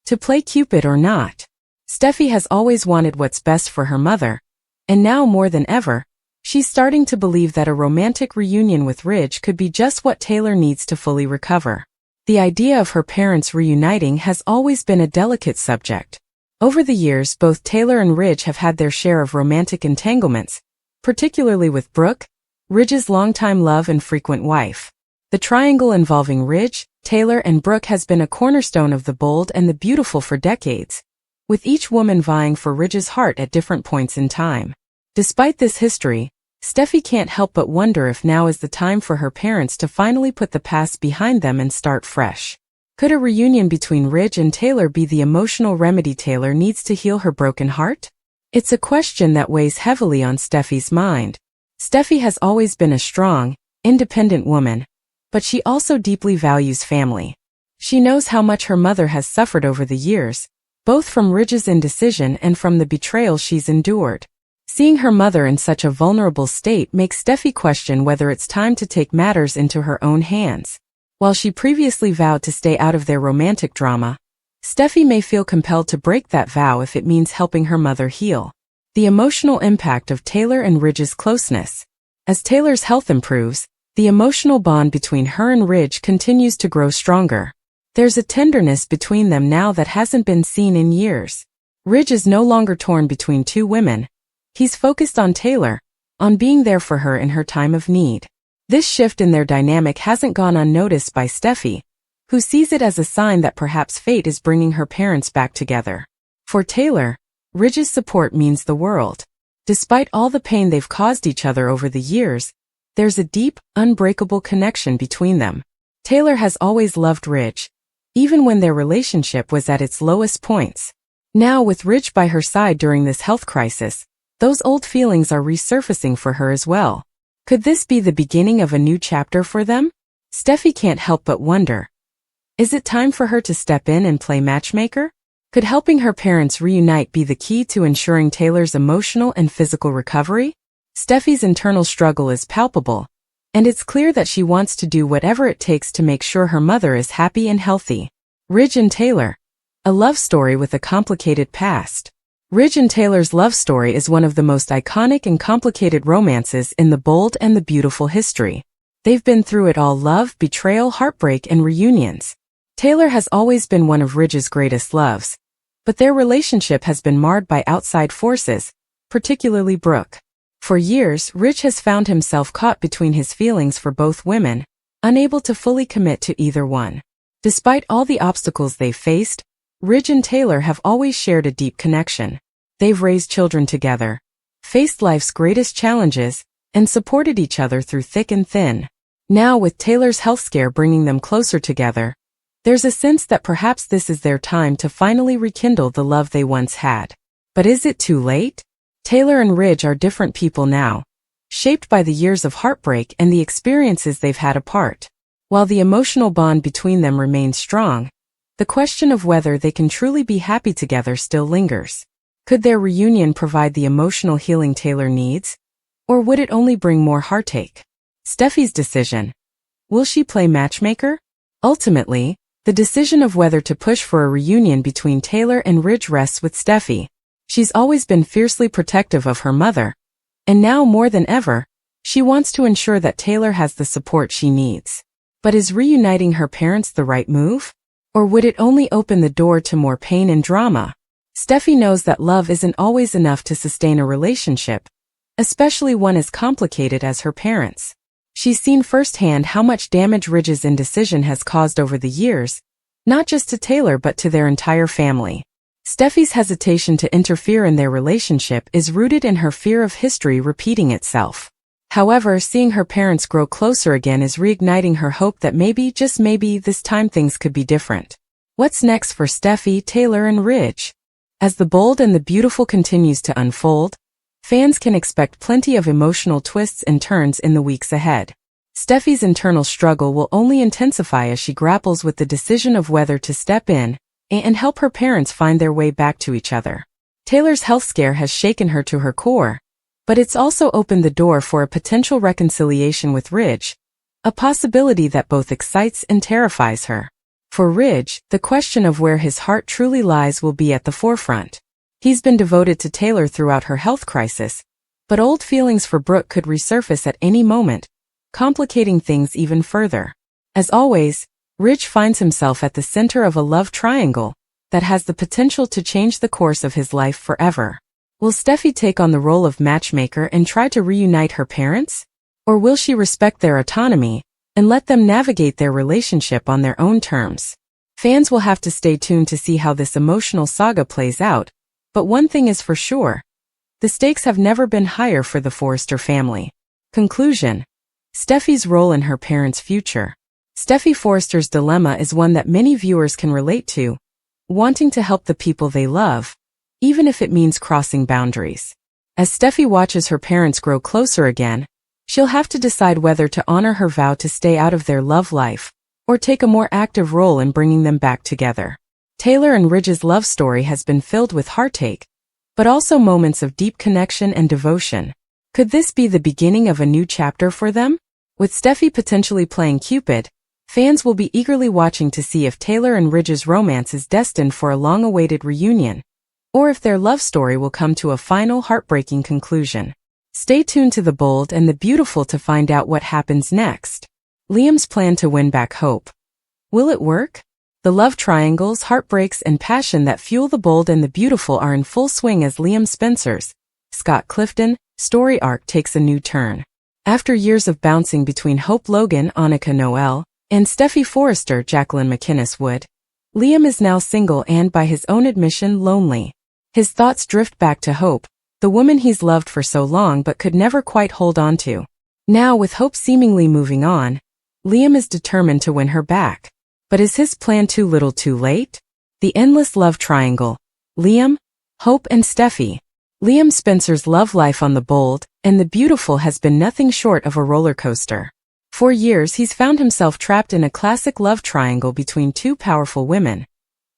to play Cupid or not? Steffy has always wanted what's best for her mother, and now more than ever, she's starting to believe that a romantic reunion with Ridge could be just what Taylor needs to fully recover. The idea of her parents reuniting has always been a delicate subject. Over the years, both Taylor and Ridge have had their share of romantic entanglements, particularly with Brooke, Ridge's longtime love and frequent wife. The triangle involving Ridge, Taylor, and Brooke has been a cornerstone of The Bold and the Beautiful for decades, with each woman vying for Ridge's heart at different points in time. Despite this history, Steffy can't help but wonder if now is the time for her parents to finally put the past behind them and start fresh. Could a reunion between Ridge and Taylor be the emotional remedy Taylor needs to heal her broken heart? It's a question that weighs heavily on Steffy's mind. Steffy has always been a strong, independent woman, but she also deeply values family. She knows how much her mother has suffered over the years, both from Ridge's indecision and from the betrayal she's endured. Seeing her mother in such a vulnerable state makes Steffy question whether it's time to take matters into her own hands. While she previously vowed to stay out of their romantic drama, Steffy may feel compelled to break that vow if it means helping her mother heal. The emotional impact of Taylor and Ridge's closeness. As Taylor's health improves, the emotional bond between her and Ridge continues to grow stronger. There's a tenderness between them now that hasn't been seen in years. Ridge is no longer torn between two women. He's focused on Taylor, on being there for her in her time of need. This shift in their dynamic hasn't gone unnoticed by Steffy, who sees it as a sign that perhaps fate is bringing her parents back together. For Taylor, Ridge's support means the world. Despite all the pain they've caused each other over the years, there's a deep, unbreakable connection between them. Taylor has always loved Ridge, even when their relationship was at its lowest points. Now, with Ridge by her side during this health crisis, those old feelings are resurfacing for her as well. Could this be the beginning of a new chapter for them? Steffy can't help but wonder. Is it time for her to step in and play matchmaker? Could helping her parents reunite be the key to ensuring Taylor's emotional and physical recovery? Steffy's internal struggle is palpable, and it's clear that she wants to do whatever it takes to make sure her mother is happy and healthy. Ridge and Taylor. A love story with a complicated past. Ridge and Taylor's love story is one of the most iconic and complicated romances in the Bold and the Beautiful history. They've been through it all: love, betrayal, heartbreak, and reunions. Taylor has always been one of Ridge's greatest loves, but their relationship has been marred by outside forces, particularly Brooke. For years, Ridge has found himself caught between his feelings for both women, unable to fully commit to either one. Despite all the obstacles they've faced, Ridge and Taylor have always shared a deep connection. They've raised children together, faced life's greatest challenges, and supported each other through thick and thin. Now, with Taylor's health scare bringing them closer together, there's a sense that perhaps this is their time to finally rekindle the love they once had. But is it too late? Taylor and Ridge are different people now, shaped by the years of heartbreak and the experiences they've had apart. While the emotional bond between them remains strong, the question of whether they can truly be happy together still lingers. Could their reunion provide the emotional healing Taylor needs? Or would it only bring more heartache? Steffy's decision. Will she play matchmaker? Ultimately, the decision of whether to push for a reunion between Taylor and Ridge rests with Steffy. She's always been fiercely protective of her mother, and now more than ever, she wants to ensure that Taylor has the support she needs. But is reuniting her parents the right move? Or would it only open the door to more pain and drama? Steffy knows that love isn't always enough to sustain a relationship, especially one as complicated as her parents. She's seen firsthand how much damage Ridge's indecision has caused over the years, not just to Taylor but to their entire family. Steffy's hesitation to interfere in their relationship is rooted in her fear of history repeating itself. However, seeing her parents grow closer again is reigniting her hope that maybe, just maybe, this time things could be different. What's next for Steffy, Taylor, and Ridge? As The Bold and the Beautiful continues to unfold, fans can expect plenty of emotional twists and turns in the weeks ahead. Steffy's internal struggle will only intensify as she grapples with the decision of whether to step in and help her parents find their way back to each other. Taylor's health scare has shaken her to her core, but it's also opened the door for a potential reconciliation with Ridge, a possibility that both excites and terrifies her. For Ridge, the question of where his heart truly lies will be at the forefront. He's been devoted to Taylor throughout her health crisis, but old feelings for Brooke could resurface at any moment, complicating things even further. As always, Ridge finds himself at the center of a love triangle that has the potential to change the course of his life forever. Will Steffy take on the role of matchmaker and try to reunite her parents? Or will she respect their autonomy and let them navigate their relationship on their own terms? Fans will have to stay tuned to see how this emotional saga plays out, but one thing is for sure: the stakes have never been higher for the Forrester family. Conclusion: Steffy's role in her parents' future. Steffy Forrester's dilemma is one that many viewers can relate to, wanting to help the people they love, even if it means crossing boundaries. As Steffy watches her parents grow closer again, She'll have to decide whether to honor her vow to stay out of their love life, or take a more active role in bringing them back together. Taylor and Ridge's love story has been filled with heartache, but also moments of deep connection and devotion. Could this be the beginning of a new chapter for them? With Steffy potentially playing Cupid, fans will be eagerly watching to see if Taylor and Ridge's romance is destined for a long-awaited reunion, or if their love story will come to a final heartbreaking conclusion. Stay tuned to The Bold and the Beautiful to find out what happens next. Liam's plan to win back Hope. Will it work? The love triangles, heartbreaks, and passion that fuel The Bold and the Beautiful are in full swing as Liam Spencer's, Scott Clifton, story arc takes a new turn. After years of bouncing between Hope Logan, Annika Noel, and Steffy Forrester, Jacqueline McInnes Wood, Liam is now single and, by his own admission, lonely. His thoughts drift back to Hope, the woman he's loved for so long but could never quite hold on to. Now, with Hope seemingly moving on, Liam is determined to win her back. But is his plan too little too late? The endless love triangle. Liam, Hope, and Steffy. Liam Spencer's love life on The Bold and the Beautiful has been nothing short of a roller coaster. For years he's found himself trapped in a classic love triangle between two powerful women,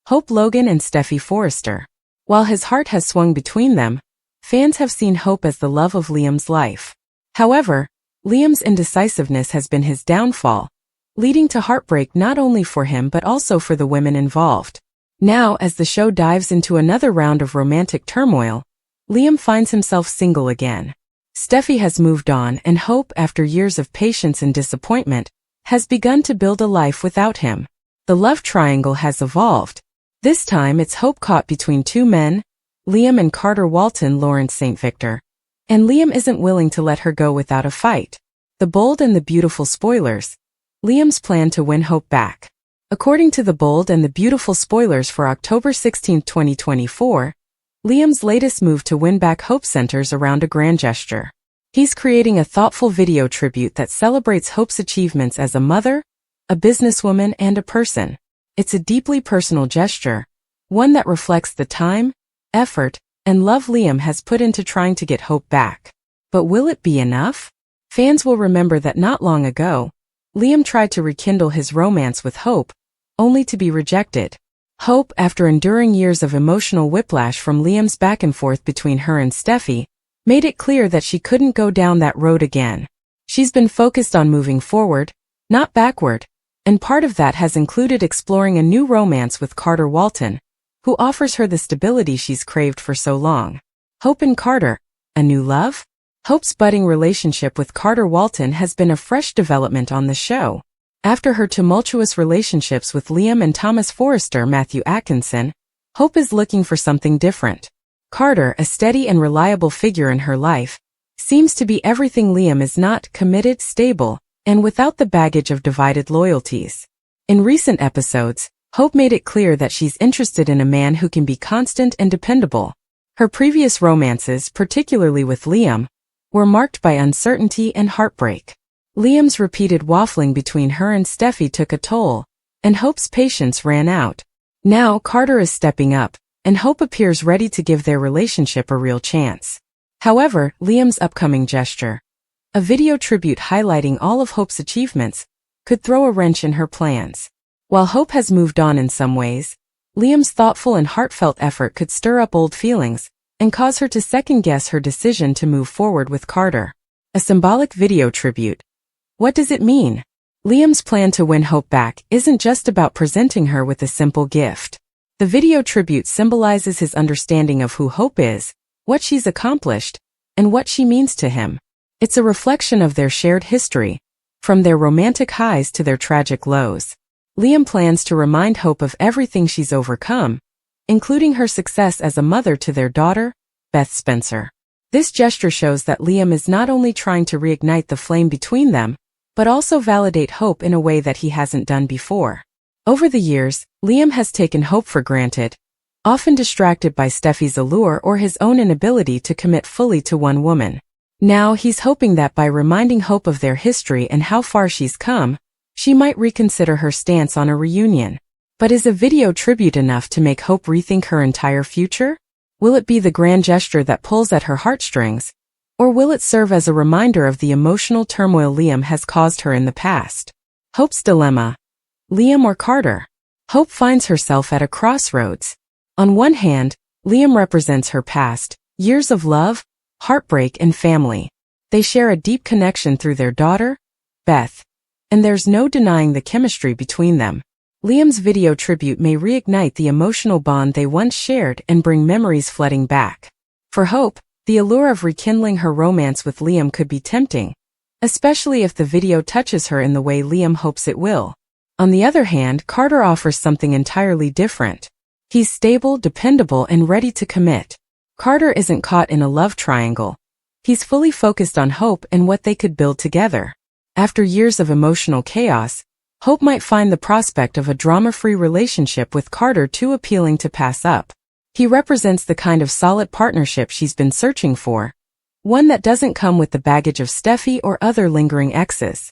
Hope Logan and Steffy Forrester. While his heart has swung between them, fans have seen Hope as the love of Liam's life. However, Liam's indecisiveness has been his downfall, leading to heartbreak not only for him but also for the women involved. Now, as the show dives into another round of romantic turmoil, Liam finds himself single again. Steffy has moved on, and Hope, after years of patience and disappointment, has begun to build a life without him. The love triangle has evolved. This time it's Hope caught between two men, Liam and Carter Walton Lawrence St. Victor, and Liam isn't willing to let her go without a fight. The Bold and the Beautiful spoilers. Liam's plan to win Hope back. According to The Bold and the Beautiful spoilers for October 16, 2024, Liam's latest move to win back Hope centers around a grand gesture. He's creating a thoughtful video tribute that celebrates Hope's achievements as a mother, a businesswoman, and a person. It's a deeply personal gesture, one that reflects the time, effort, and love Liam has put into trying to get Hope back. But will it be enough? Fans will remember that not long ago, Liam tried to rekindle his romance with Hope, only to be rejected. Hope, after enduring years of emotional whiplash from Liam's back and forth between her and Steffy, made it clear that she couldn't go down that road again. She's been focused on moving forward, not backward, and part of that has included exploring a new romance with Carter Walton, who offers her the stability she's craved for so long. Hope and Carter, a new love? Hope's budding relationship with Carter Walton has been a fresh development on the show. After her tumultuous relationships with Liam and Thomas Forrester Matthew Atkinson, Hope is looking for something different. Carter, a steady and reliable figure in her life, seems to be everything Liam is not: committed, stable, and without the baggage of divided loyalties. In recent episodes, Hope made it clear that she's interested in a man who can be constant and dependable. Her previous romances, particularly with Liam, were marked by uncertainty and heartbreak. Liam's repeated waffling between her and Steffy took a toll, and Hope's patience ran out. Now Carter is stepping up, and Hope appears ready to give their relationship a real chance. However, Liam's upcoming gesture, a video tribute highlighting all of Hope's achievements, could throw a wrench in her plans. While Hope has moved on in some ways, Liam's thoughtful and heartfelt effort could stir up old feelings and cause her to second-guess her decision to move forward with Carter. A symbolic video tribute. What does it mean? Liam's plan to win Hope back isn't just about presenting her with a simple gift. The video tribute symbolizes his understanding of who Hope is, what she's accomplished, and what she means to him. It's a reflection of their shared history, from their romantic highs to their tragic lows. Liam plans to remind Hope of everything she's overcome, including her success as a mother to their daughter, Beth Spencer. This gesture shows that Liam is not only trying to reignite the flame between them, but also validate Hope in a way that he hasn't done before. Over the years, Liam has taken Hope for granted, often distracted by Steffy's allure or his own inability to commit fully to one woman. Now he's hoping that by reminding Hope of their history and how far she's come, she might reconsider her stance on a reunion. But is a video tribute enough to make Hope rethink her entire future? Will it be the grand gesture that pulls at her heartstrings, Or will it serve as a reminder of the emotional turmoil Liam has caused her in the past? Hope's dilemma. Liam or Carter? Hope finds herself at a crossroads. On one hand, Liam represents her past, years of love, heartbreak, and family. They share a deep connection through their daughter, Beth, and there's no denying the chemistry between them. Liam's video tribute may reignite the emotional bond they once shared and bring memories flooding back. For Hope, the allure of rekindling her romance with Liam could be tempting, especially if the video touches her in the way Liam hopes it will. On the other hand, Carter offers something entirely different. He's stable, dependable, and ready to commit. Carter isn't caught in a love triangle. He's fully focused on Hope and what they could build together. After years of emotional chaos, Hope might find the prospect of a drama-free relationship with Carter too appealing to pass up. He represents the kind of solid partnership she's been searching for, one that doesn't come with the baggage of Steffy or other lingering exes.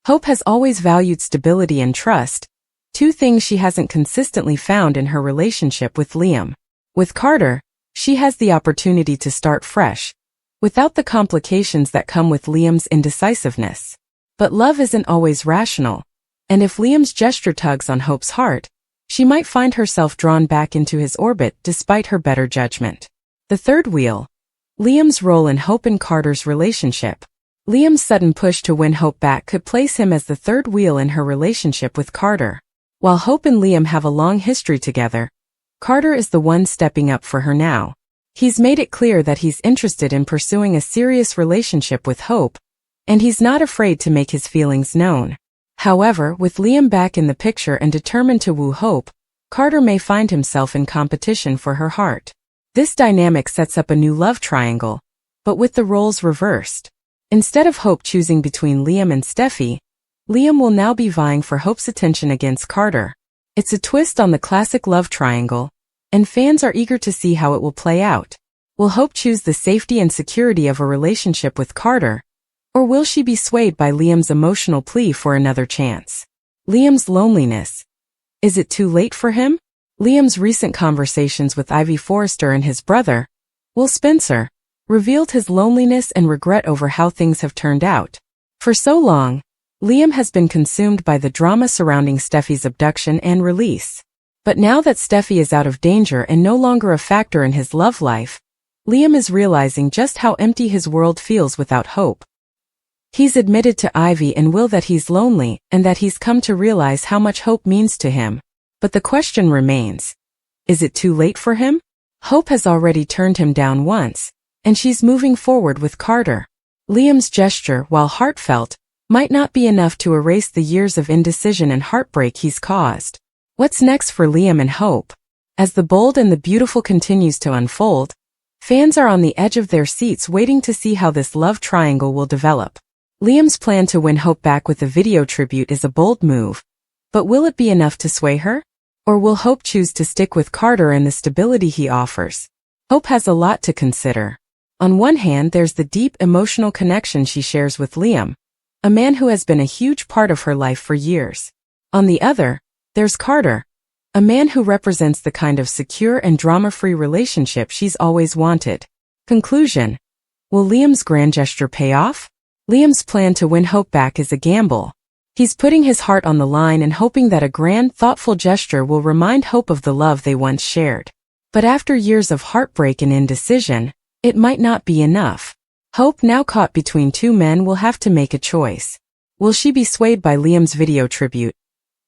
Hope has always valued stability and trust, two things she hasn't consistently found in her relationship with Liam. With Carter, she has the opportunity to start fresh, without the complications that come with Liam's indecisiveness. But love isn't always rational, and if Liam's gesture tugs on Hope's heart, she might find herself drawn back into his orbit despite her better judgment. The third wheel. Liam's role in Hope and Carter's relationship. Liam's sudden push to win Hope back could place him as the third wheel in her relationship with Carter. While Hope and Liam have a long history together, Carter is the one stepping up for her now. He's made it clear that he's interested in pursuing a serious relationship with Hope, and he's not afraid to make his feelings known. However, with Liam back in the picture and determined to woo Hope, Carter may find himself in competition for her heart. This dynamic sets up a new love triangle, but with the roles reversed. Instead of Hope choosing between Liam and Steffy, Liam will now be vying for Hope's attention against Carter. It's a twist on the classic love triangle, and fans are eager to see how it will play out. Will Hope choose the safety and security of a relationship with Carter, or will she be swayed by Liam's emotional plea for another chance? Liam's loneliness. Is it too late for him? Liam's recent conversations with Ivy Forrester and his brother, Will Spencer, revealed his loneliness and regret over how things have turned out. For so long, Liam has been consumed by the drama surrounding Steffy's abduction and release. But now that Steffy is out of danger and no longer a factor in his love life, Liam is realizing just how empty his world feels without Hope. He's admitted to Ivy and Will that he's lonely and that he's come to realize how much Hope means to him. But the question remains, is it too late for him? Hope has already turned him down once, and she's moving forward with Carter. Liam's gesture, while heartfelt, might not be enough to erase the years of indecision and heartbreak he's caused. What's next for Liam and Hope? As The Bold and the Beautiful continues to unfold, fans are on the edge of their seats waiting to see how this love triangle will develop. Liam's plan to win Hope back with a video tribute is a bold move, but will it be enough to sway her? Or will Hope choose to stick with Carter and the stability he offers? Hope has a lot to consider. On one hand, there's the deep emotional connection she shares with Liam, a man who has been a huge part of her life for years. On the other, there's Carter, a man who represents the kind of secure and drama-free relationship she's always wanted. Conclusion. Will Liam's grand gesture pay off? Liam's plan to win Hope back is a gamble. He's putting his heart on the line and hoping that a grand, thoughtful gesture will remind Hope of the love they once shared. But after years of heartbreak and indecision, it might not be enough. Hope, now caught between two men, will have to make a choice. Will she be swayed by Liam's video tribute?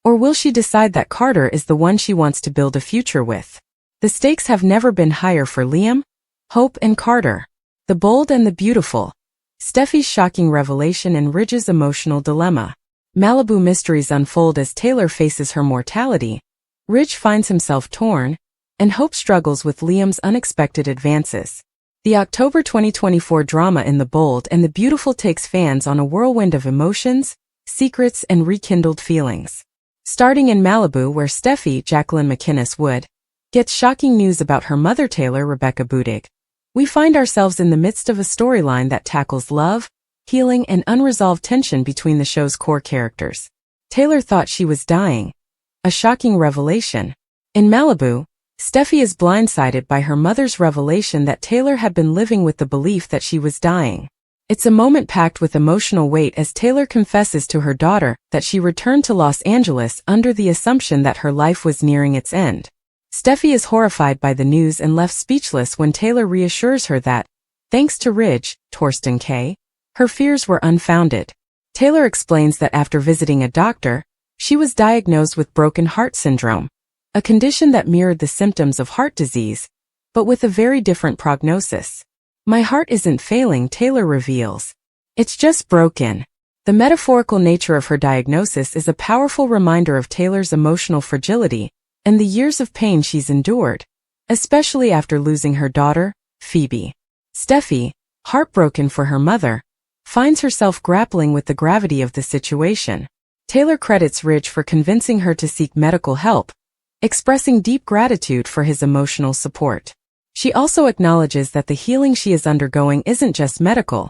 Or will she decide that Carter is the one she wants to build a future with? The stakes have never been higher for Liam, Hope, and Carter. The Bold and the Beautiful. Steffy's shocking revelation and Ridge's emotional dilemma. Malibu mysteries unfold as Taylor faces her mortality, Ridge finds himself torn, and Hope struggles with Liam's unexpected advances. The October 2024 drama in The Bold and the Beautiful takes fans on a whirlwind of emotions, secrets, and rekindled feelings. Starting in Malibu, where Steffy, Jacqueline McInnes Wood, gets shocking news about her mother Taylor, Rebecca Budig, we find ourselves in the midst of a storyline that tackles love, healing, and unresolved tension between the show's core characters. Taylor thought she was dying. A shocking revelation. In Malibu, Steffy is blindsided by her mother's revelation that Taylor had been living with the belief that she was dying. It's a moment packed with emotional weight as Taylor confesses to her daughter that she returned to Los Angeles under the assumption that her life was nearing its end. Steffy is horrified by the news and left speechless when Taylor reassures her that, thanks to Ridge, Torsten K., her fears were unfounded. Taylor explains that after visiting a doctor, she was diagnosed with broken heart syndrome, a condition that mirrored the symptoms of heart disease, but with a very different prognosis. My heart isn't failing, Taylor reveals. It's just broken. The metaphorical nature of her diagnosis is a powerful reminder of Taylor's emotional fragility and the years of pain she's endured, especially after losing her daughter, Phoebe. Steffy, heartbroken for her mother, finds herself grappling with the gravity of the situation. Taylor credits Ridge for convincing her to seek medical help, expressing deep gratitude for his emotional support. She also acknowledges that the healing she is undergoing isn't just medical,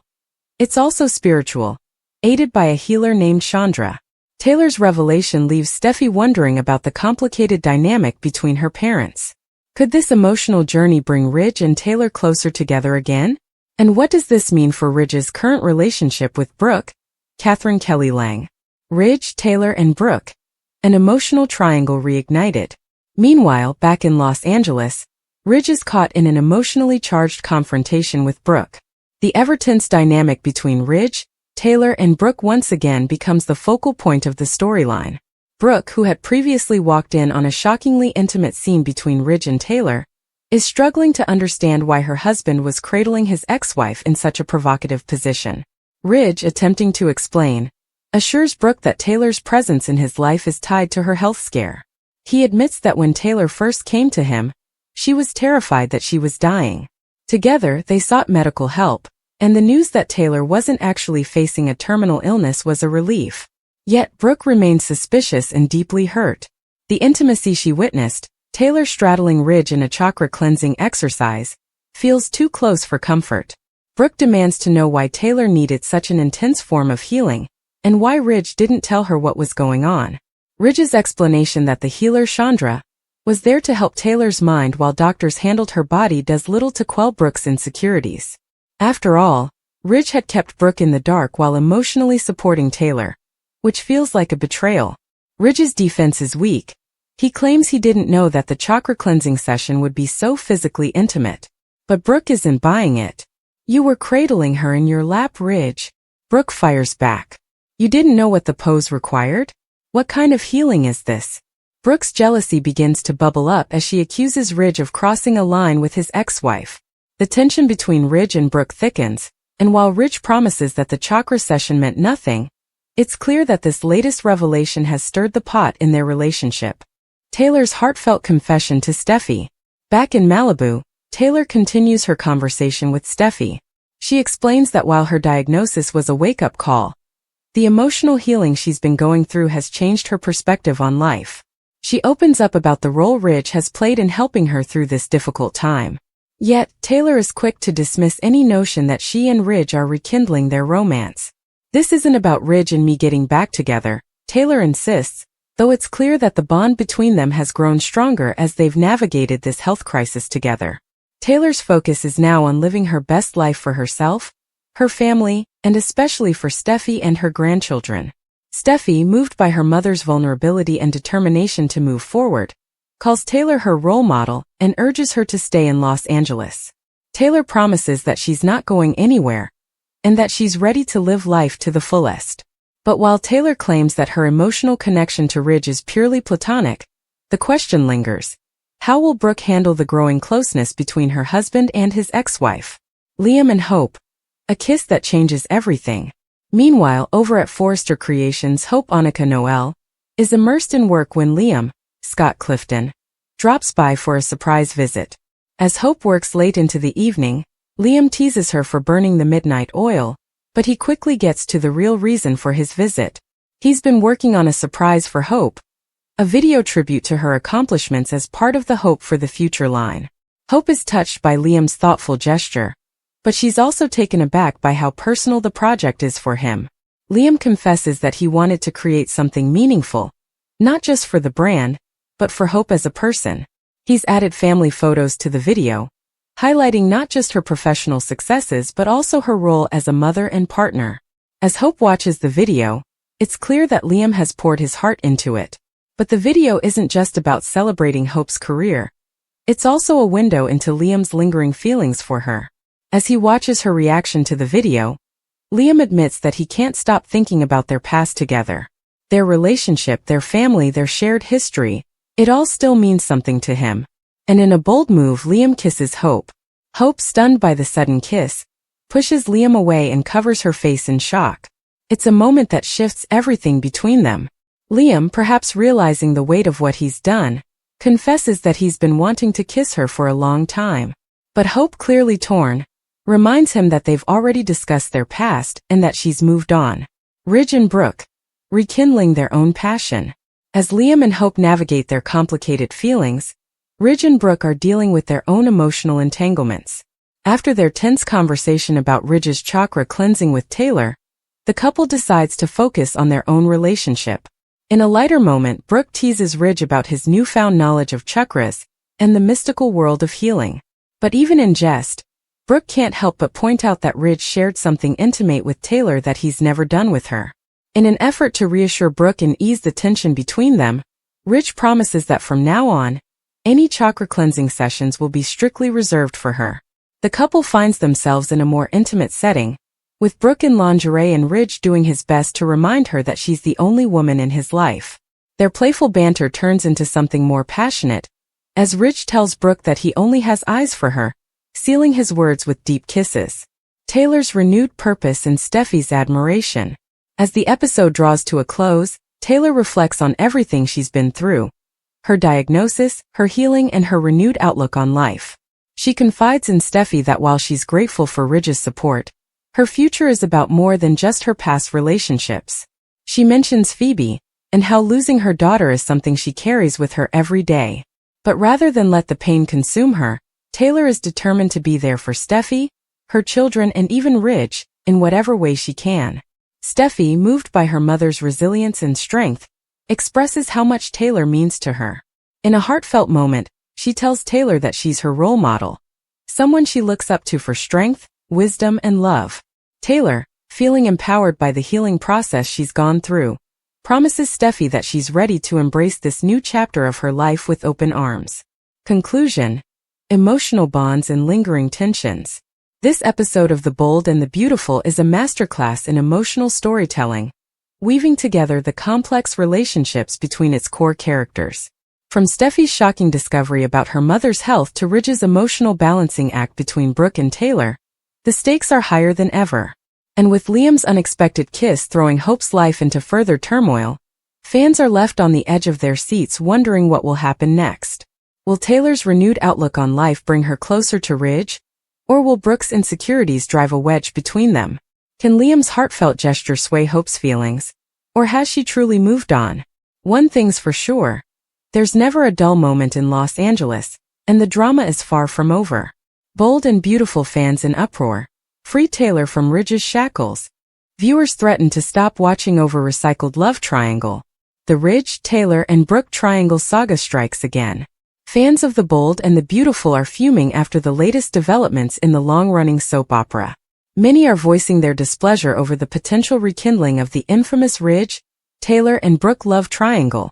it's also spiritual, aided by a healer named Chandra. Taylor's revelation leaves Steffy wondering about the complicated dynamic between her parents. Could this emotional journey bring Ridge and Taylor closer together again? And what does this mean for Ridge's current relationship with Brooke, Catherine Kelly Lang? Ridge, Taylor, and Brooke. An emotional triangle reignited. Meanwhile, back in Los Angeles, Ridge is caught in an emotionally charged confrontation with Brooke. The ever-tense dynamic between Ridge, Taylor, and Brooke once again becomes the focal point of the storyline. Brooke, who had previously walked in on a shockingly intimate scene between Ridge and Taylor, is struggling to understand why her husband was cradling his ex-wife in such a provocative position. Ridge, attempting to explain, assures Brooke that Taylor's presence in his life is tied to her health scare. He admits that when Taylor first came to him, she was terrified that she was dying. Together, they sought medical help, and the news that Taylor wasn't actually facing a terminal illness was a relief. Yet Brooke remained suspicious and deeply hurt. The intimacy she witnessed, Taylor straddling Ridge in a chakra-cleansing exercise, feels too close for comfort. Brooke demands to know why Taylor needed such an intense form of healing, and why Ridge didn't tell her what was going on. Ridge's explanation that the healer Chandra was there to help Taylor's mind while doctors handled her body does little to quell Brooke's insecurities. After all, Ridge had kept Brooke in the dark while emotionally supporting Taylor, which feels like a betrayal. Ridge's defense is weak. He claims he didn't know that the chakra cleansing session would be so physically intimate. But Brooke isn't buying it. You were cradling her in your lap, Ridge. Brooke fires back. You didn't know what the pose required? What kind of healing is this? Brooke's jealousy begins to bubble up as she accuses Ridge of crossing a line with his ex-wife. The tension between Ridge and Brooke thickens, and while Ridge promises that the chakra session meant nothing, it's clear that this latest revelation has stirred the pot in their relationship. Taylor's heartfelt confession to Steffy. Back in Malibu, Taylor continues her conversation with Steffy. She explains that while her diagnosis was a wake-up call, the emotional healing she's been going through has changed her perspective on life. She opens up about the role Ridge has played in helping her through this difficult time. Yet, Taylor is quick to dismiss any notion that she and Ridge are rekindling their romance. This isn't about Ridge and me getting back together, Taylor insists, though it's clear that the bond between them has grown stronger as they've navigated this health crisis together. Taylor's focus is now on living her best life for herself, her family, and especially for Steffy and her grandchildren. Steffy, moved by her mother's vulnerability and determination to move forward, calls Taylor her role model and urges her to stay in Los Angeles. Taylor promises that she's not going anywhere, and that she's ready to live life to the fullest. But while Taylor claims that her emotional connection to Ridge is purely platonic, the question lingers. How will Brooke handle the growing closeness between her husband and his ex-wife? Liam and Hope. A kiss that changes everything. Meanwhile, over at Forrester Creations, Hope Annika Noel is immersed in work when Liam, Scott Clifton, drops by for a surprise visit. As Hope works late into the evening, Liam teases her for burning the midnight oil, but he quickly gets to the real reason for his visit. He's been working on a surprise for Hope, a video tribute to her accomplishments as part of the Hope for the Future line. Hope is touched by Liam's thoughtful gesture, but she's also taken aback by how personal the project is for him. Liam confesses that he wanted to create something meaningful, not just for the brand, but for Hope as a person. He's added family photos to the video, highlighting not just her professional successes but also her role as a mother and partner. As Hope watches the video, it's clear that Liam has poured his heart into it. But the video isn't just about celebrating Hope's career. It's also a window into Liam's lingering feelings for her. As he watches her reaction to the video, Liam admits that he can't stop thinking about their past together. Their relationship, their family, their shared history, it all still means something to him. And in a bold move, Liam kisses Hope. Hope, stunned by the sudden kiss, pushes Liam away and covers her face in shock. It's a moment that shifts everything between them. Liam, perhaps realizing the weight of what he's done, confesses that he's been wanting to kiss her for a long time. But Hope, clearly torn, reminds him that they've already discussed their past and that she's moved on. Ridge and Brooke, rekindling their own passion. As Liam and Hope navigate their complicated feelings, Ridge and Brooke are dealing with their own emotional entanglements. After their tense conversation about Ridge's chakra cleansing with Taylor, the couple decides to focus on their own relationship. In a lighter moment, Brooke teases Ridge about his newfound knowledge of chakras and the mystical world of healing. But even in jest, Brooke can't help but point out that Ridge shared something intimate with Taylor that he's never done with her. In an effort to reassure Brooke and ease the tension between them, Ridge promises that from now on, any chakra cleansing sessions will be strictly reserved for her. The couple finds themselves in a more intimate setting, with Brooke in lingerie and Ridge doing his best to remind her that she's the only woman in his life. Their playful banter turns into something more passionate, as Ridge tells Brooke that he only has eyes for her, sealing his words with deep kisses. Taylor's renewed purpose and Steffy's admiration. As the episode draws to a close, Taylor reflects on everything she's been through. Her diagnosis, her healing, and her renewed outlook on life. She confides in Steffy that while she's grateful for Ridge's support, her future is about more than just her past relationships. She mentions Phoebe, and how losing her daughter is something she carries with her every day. But rather than let the pain consume her, Taylor is determined to be there for Steffy, her children, and even Ridge, in whatever way she can. Steffy, moved by her mother's resilience and strength, expresses how much Taylor means to her. In a heartfelt moment, she tells Taylor that she's her role model, someone she looks up to for strength, wisdom, and love. Taylor, feeling empowered by the healing process she's gone through, promises Steffy that she's ready to embrace this new chapter of her life with open arms. Conclusion: emotional bonds and lingering tensions. This episode of The Bold and the Beautiful is a masterclass in emotional storytelling, weaving together the complex relationships between its core characters. From Steffy's shocking discovery about her mother's health to Ridge's emotional balancing act between Brooke and Taylor, the stakes are higher than ever. And with Liam's unexpected kiss throwing Hope's life into further turmoil, fans are left on the edge of their seats wondering what will happen next. Will Taylor's renewed outlook on life bring her closer to Ridge? Or will Brooke's insecurities drive a wedge between them? Can Liam's heartfelt gesture sway Hope's feelings? Or has she truly moved on? One thing's for sure. There's never a dull moment in Los Angeles, and the drama is far from over. Bold and Beautiful fans in uproar. Free Taylor from Ridge's shackles. Viewers threaten to stop watching over recycled love triangle. The Ridge, Taylor, and Brooke triangle saga strikes again. Fans of The Bold and the Beautiful are fuming after the latest developments in the long-running soap opera. Many are voicing their displeasure over the potential rekindling of the infamous Ridge, Taylor, and Brooke love triangle,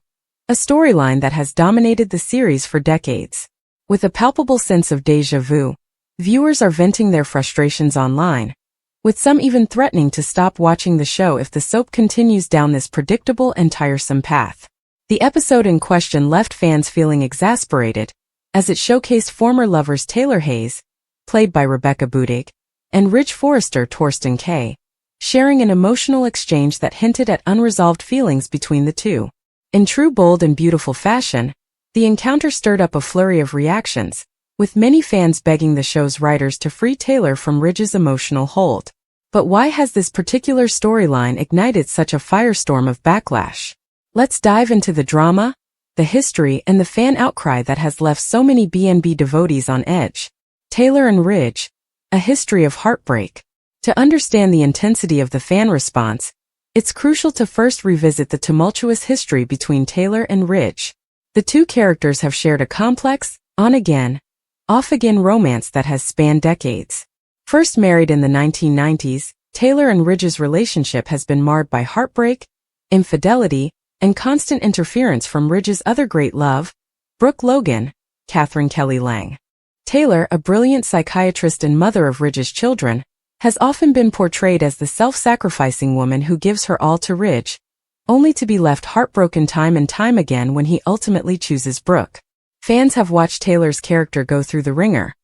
a storyline that has dominated the series for decades. With a palpable sense of déjà vu, viewers are venting their frustrations online, with some even threatening to stop watching the show if the soap continues down this predictable and tiresome path. The episode in question left fans feeling exasperated, as it showcased former lovers Taylor Hayes, played by Rebecca Budig, and Ridge Forrester Torsten Kay, sharing an emotional exchange that hinted at unresolved feelings between the two. In true Bold and Beautiful fashion, the encounter stirred up a flurry of reactions, with many fans begging the show's writers to free Taylor from Ridge's emotional hold. But why has this particular storyline ignited such a firestorm of backlash? Let's dive into the drama, the history, and the fan outcry that has left so many B&B devotees on edge. Taylor and Ridge, a history of heartbreak. To understand the intensity of the fan response, it's crucial to first revisit the tumultuous history between Taylor and Ridge. The two characters have shared a complex, on-again, off-again romance that has spanned decades. First married in the 1990s, Taylor and Ridge's relationship has been marred by heartbreak, infidelity, and constant interference from Ridge's other great love, Brooke Logan, Catherine Kelly Lang. Taylor, a brilliant psychiatrist and mother of Ridge's children, has often been portrayed as the self-sacrificing woman who gives her all to Ridge, only to be left heartbroken time and time again when he ultimately chooses Brooke. Fans have watched Taylor's character go through the ringer,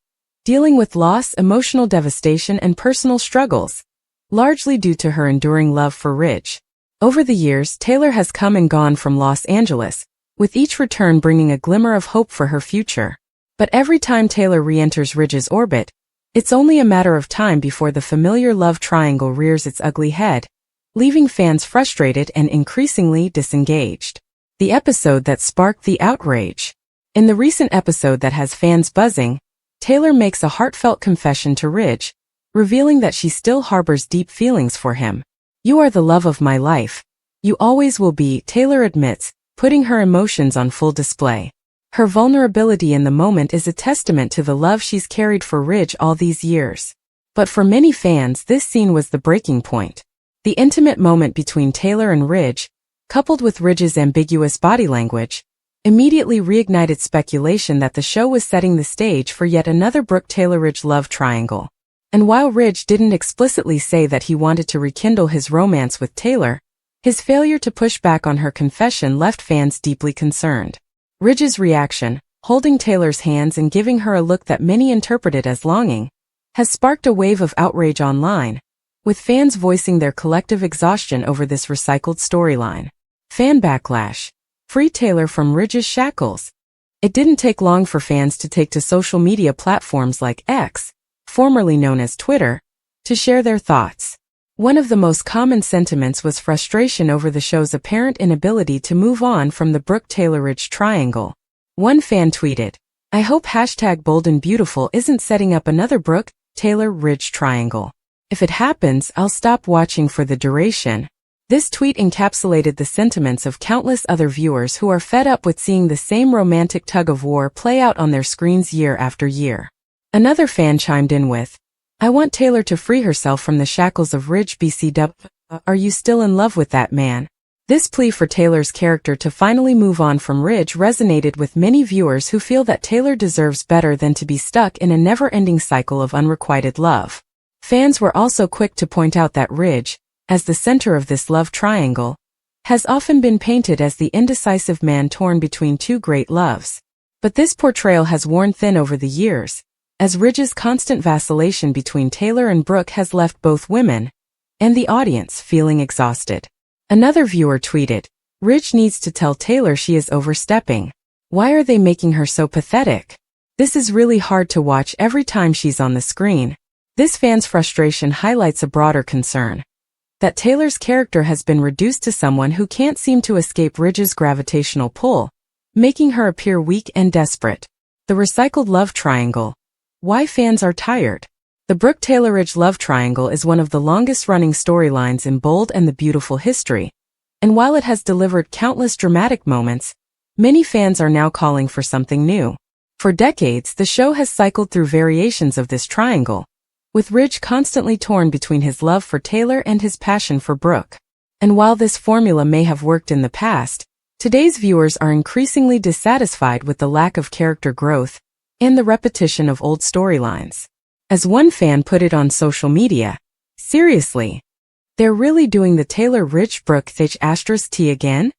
dealing with loss, emotional devastation, and personal struggles, largely due to her enduring love for Ridge. Over the years, Taylor has come and gone from Los Angeles, with each return bringing a glimmer of hope for her future. But every time Taylor re-enters Ridge's orbit, it's only a matter of time before the familiar love triangle rears its ugly head, leaving fans frustrated and increasingly disengaged. The episode that sparked the outrage. In the recent episode that has fans buzzing, Taylor makes a heartfelt confession to Ridge, revealing that she still harbors deep feelings for him. "You are the love of my life. You always will be," Taylor admits, putting her emotions on full display. Her vulnerability in the moment is a testament to the love she's carried for Ridge all these years. But for many fans, this scene was the breaking point. The intimate moment between Taylor and Ridge, coupled with Ridge's ambiguous body language, immediately reignited speculation that the show was setting the stage for yet another Brooke-Taylor-Ridge love triangle. And while Ridge didn't explicitly say that he wanted to rekindle his romance with Taylor, his failure to push back on her confession left fans deeply concerned. Ridge's reaction, holding Taylor's hands and giving her a look that many interpreted as longing, has sparked a wave of outrage online, with fans voicing their collective exhaustion over this recycled storyline. Fan backlash. Free Taylor from Ridge's shackles. It didn't take long for fans to take to social media platforms like X, formerly known as Twitter, to share their thoughts. One of the most common sentiments was frustration over the show's apparent inability to move on from the Brooke-Taylor-Ridge triangle. One fan tweeted, "I hope #BoldAndBeautiful isn't setting up another Brooke-Taylor-Ridge triangle. If it happens, I'll stop watching for the duration." This tweet encapsulated the sentiments of countless other viewers who are fed up with seeing the same romantic tug-of-war play out on their screens year after year. Another fan chimed in with, "I want Taylor to free herself from the shackles of Ridge BCW. Are you still in love with that man?" This plea for Taylor's character to finally move on from Ridge resonated with many viewers who feel that Taylor deserves better than to be stuck in a never-ending cycle of unrequited love. Fans were also quick to point out that Ridge, as the center of this love triangle, has often been painted as the indecisive man torn between two great loves. But this portrayal has worn thin over the years, as Ridge's constant vacillation between Taylor and Brooke has left both women and the audience feeling exhausted. Another viewer tweeted, "Ridge needs to tell Taylor she is overstepping. Why are they making her so pathetic? This is really hard to watch every time she's on the screen." This fan's frustration highlights a broader concern, that Taylor's character has been reduced to someone who can't seem to escape Ridge's gravitational pull, making her appear weak and desperate. The recycled love triangle. Why fans are tired. The Brooke-Taylor-Ridge love triangle is one of the longest-running storylines in Bold and the Beautiful history, and while it has delivered countless dramatic moments, many fans are now calling for something new. For decades, the show has cycled through variations of this triangle, with Ridge constantly torn between his love for Taylor and his passion for Brooke. And while this formula may have worked in the past, today's viewers are increasingly dissatisfied with the lack of character growth and the repetition of old storylines. As one fan put it on social media, "Seriously? They're really doing the Taylor-Ridge-Brooke-T again?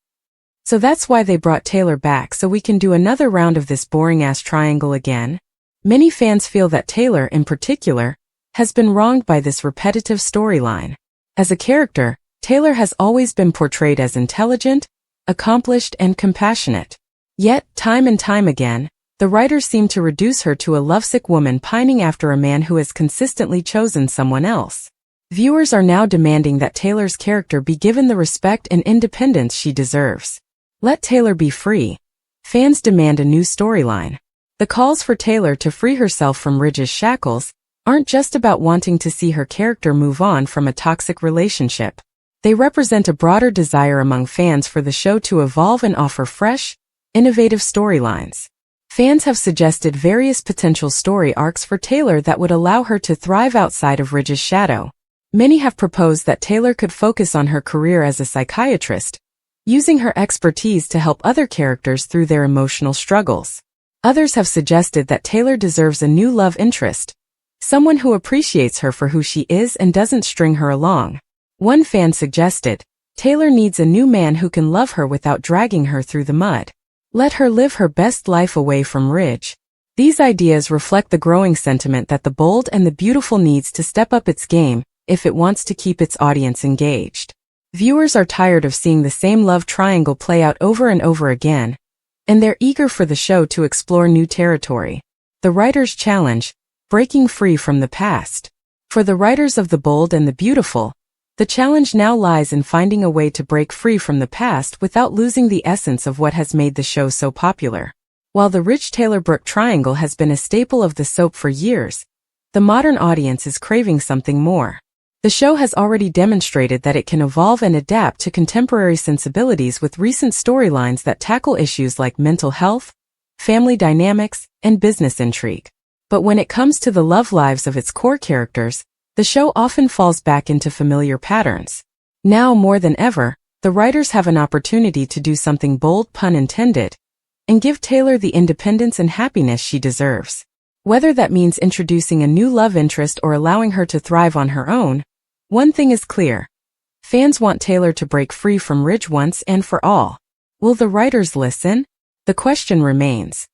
So that's why they brought Taylor back, so we can do another round of this boring-ass triangle again?" Many fans feel that Taylor, in particular, has been wronged by this repetitive storyline. As a character, Taylor has always been portrayed as intelligent, accomplished, and compassionate. Yet, time and time again, the writers seem to reduce her to a lovesick woman pining after a man who has consistently chosen someone else. Viewers are now demanding that Taylor's character be given the respect and independence she deserves. Let Taylor be free. Fans demand a new storyline. The calls for Taylor to free herself from Ridge's shackles aren't just about wanting to see her character move on from a toxic relationship. They represent a broader desire among fans for the show to evolve and offer fresh, innovative storylines. Fans have suggested various potential story arcs for Taylor that would allow her to thrive outside of Ridge's shadow. Many have proposed that Taylor could focus on her career as a psychiatrist, using her expertise to help other characters through their emotional struggles. Others have suggested that Taylor deserves a new love interest, someone who appreciates her for who she is and doesn't string her along. One fan suggested, Taylor needs a new man who can love her without dragging her through the mud. Let her live her best life away from Ridge. These ideas reflect the growing sentiment that The Bold and the Beautiful needs to step up its game if it wants to keep its audience engaged. Viewers are tired of seeing the same love triangle play out over and over again, and they're eager for the show to explore new territory. The writer's challenge: breaking free from the past. For the writers of The Bold and the Beautiful, the challenge now lies in finding a way to break free from the past without losing the essence of what has made the show so popular. While the Ridge-Taylor-Brooke triangle has been a staple of the soap for years, the modern audience is craving something more. The show has already demonstrated that it can evolve and adapt to contemporary sensibilities with recent storylines that tackle issues like mental health, family dynamics, and business intrigue. But when it comes to the love lives of its core characters, the show often falls back into familiar patterns. Now more than ever, the writers have an opportunity to do something bold, pun intended, and give Taylor the independence and happiness she deserves. Whether that means introducing a new love interest or allowing her to thrive on her own, one thing is clear. Fans want Taylor to break free from Ridge once and for all. Will the writers listen? The question remains.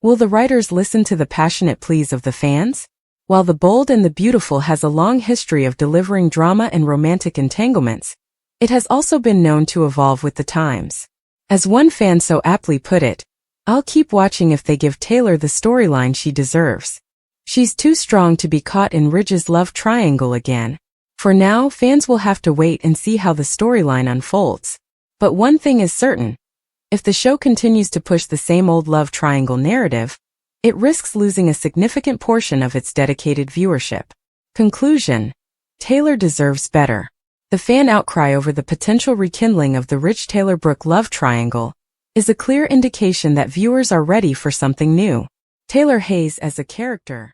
Will the writers listen to the passionate pleas of the fans? While The Bold and the Beautiful has a long history of delivering drama and romantic entanglements, it has also been known to evolve with the times. As one fan so aptly put it, I'll keep watching if they give Taylor the storyline she deserves. She's too strong to be caught in Ridge's love triangle again. For now, fans will have to wait and see how the storyline unfolds. But one thing is certain. If the show continues to push the same old love triangle narrative, it risks losing a significant portion of its dedicated viewership. Conclusion: Taylor deserves better. The fan outcry over the potential rekindling of the Ridge-Taylor-Brooke love triangle is a clear indication that viewers are ready for something new. Taylor Hayes as a character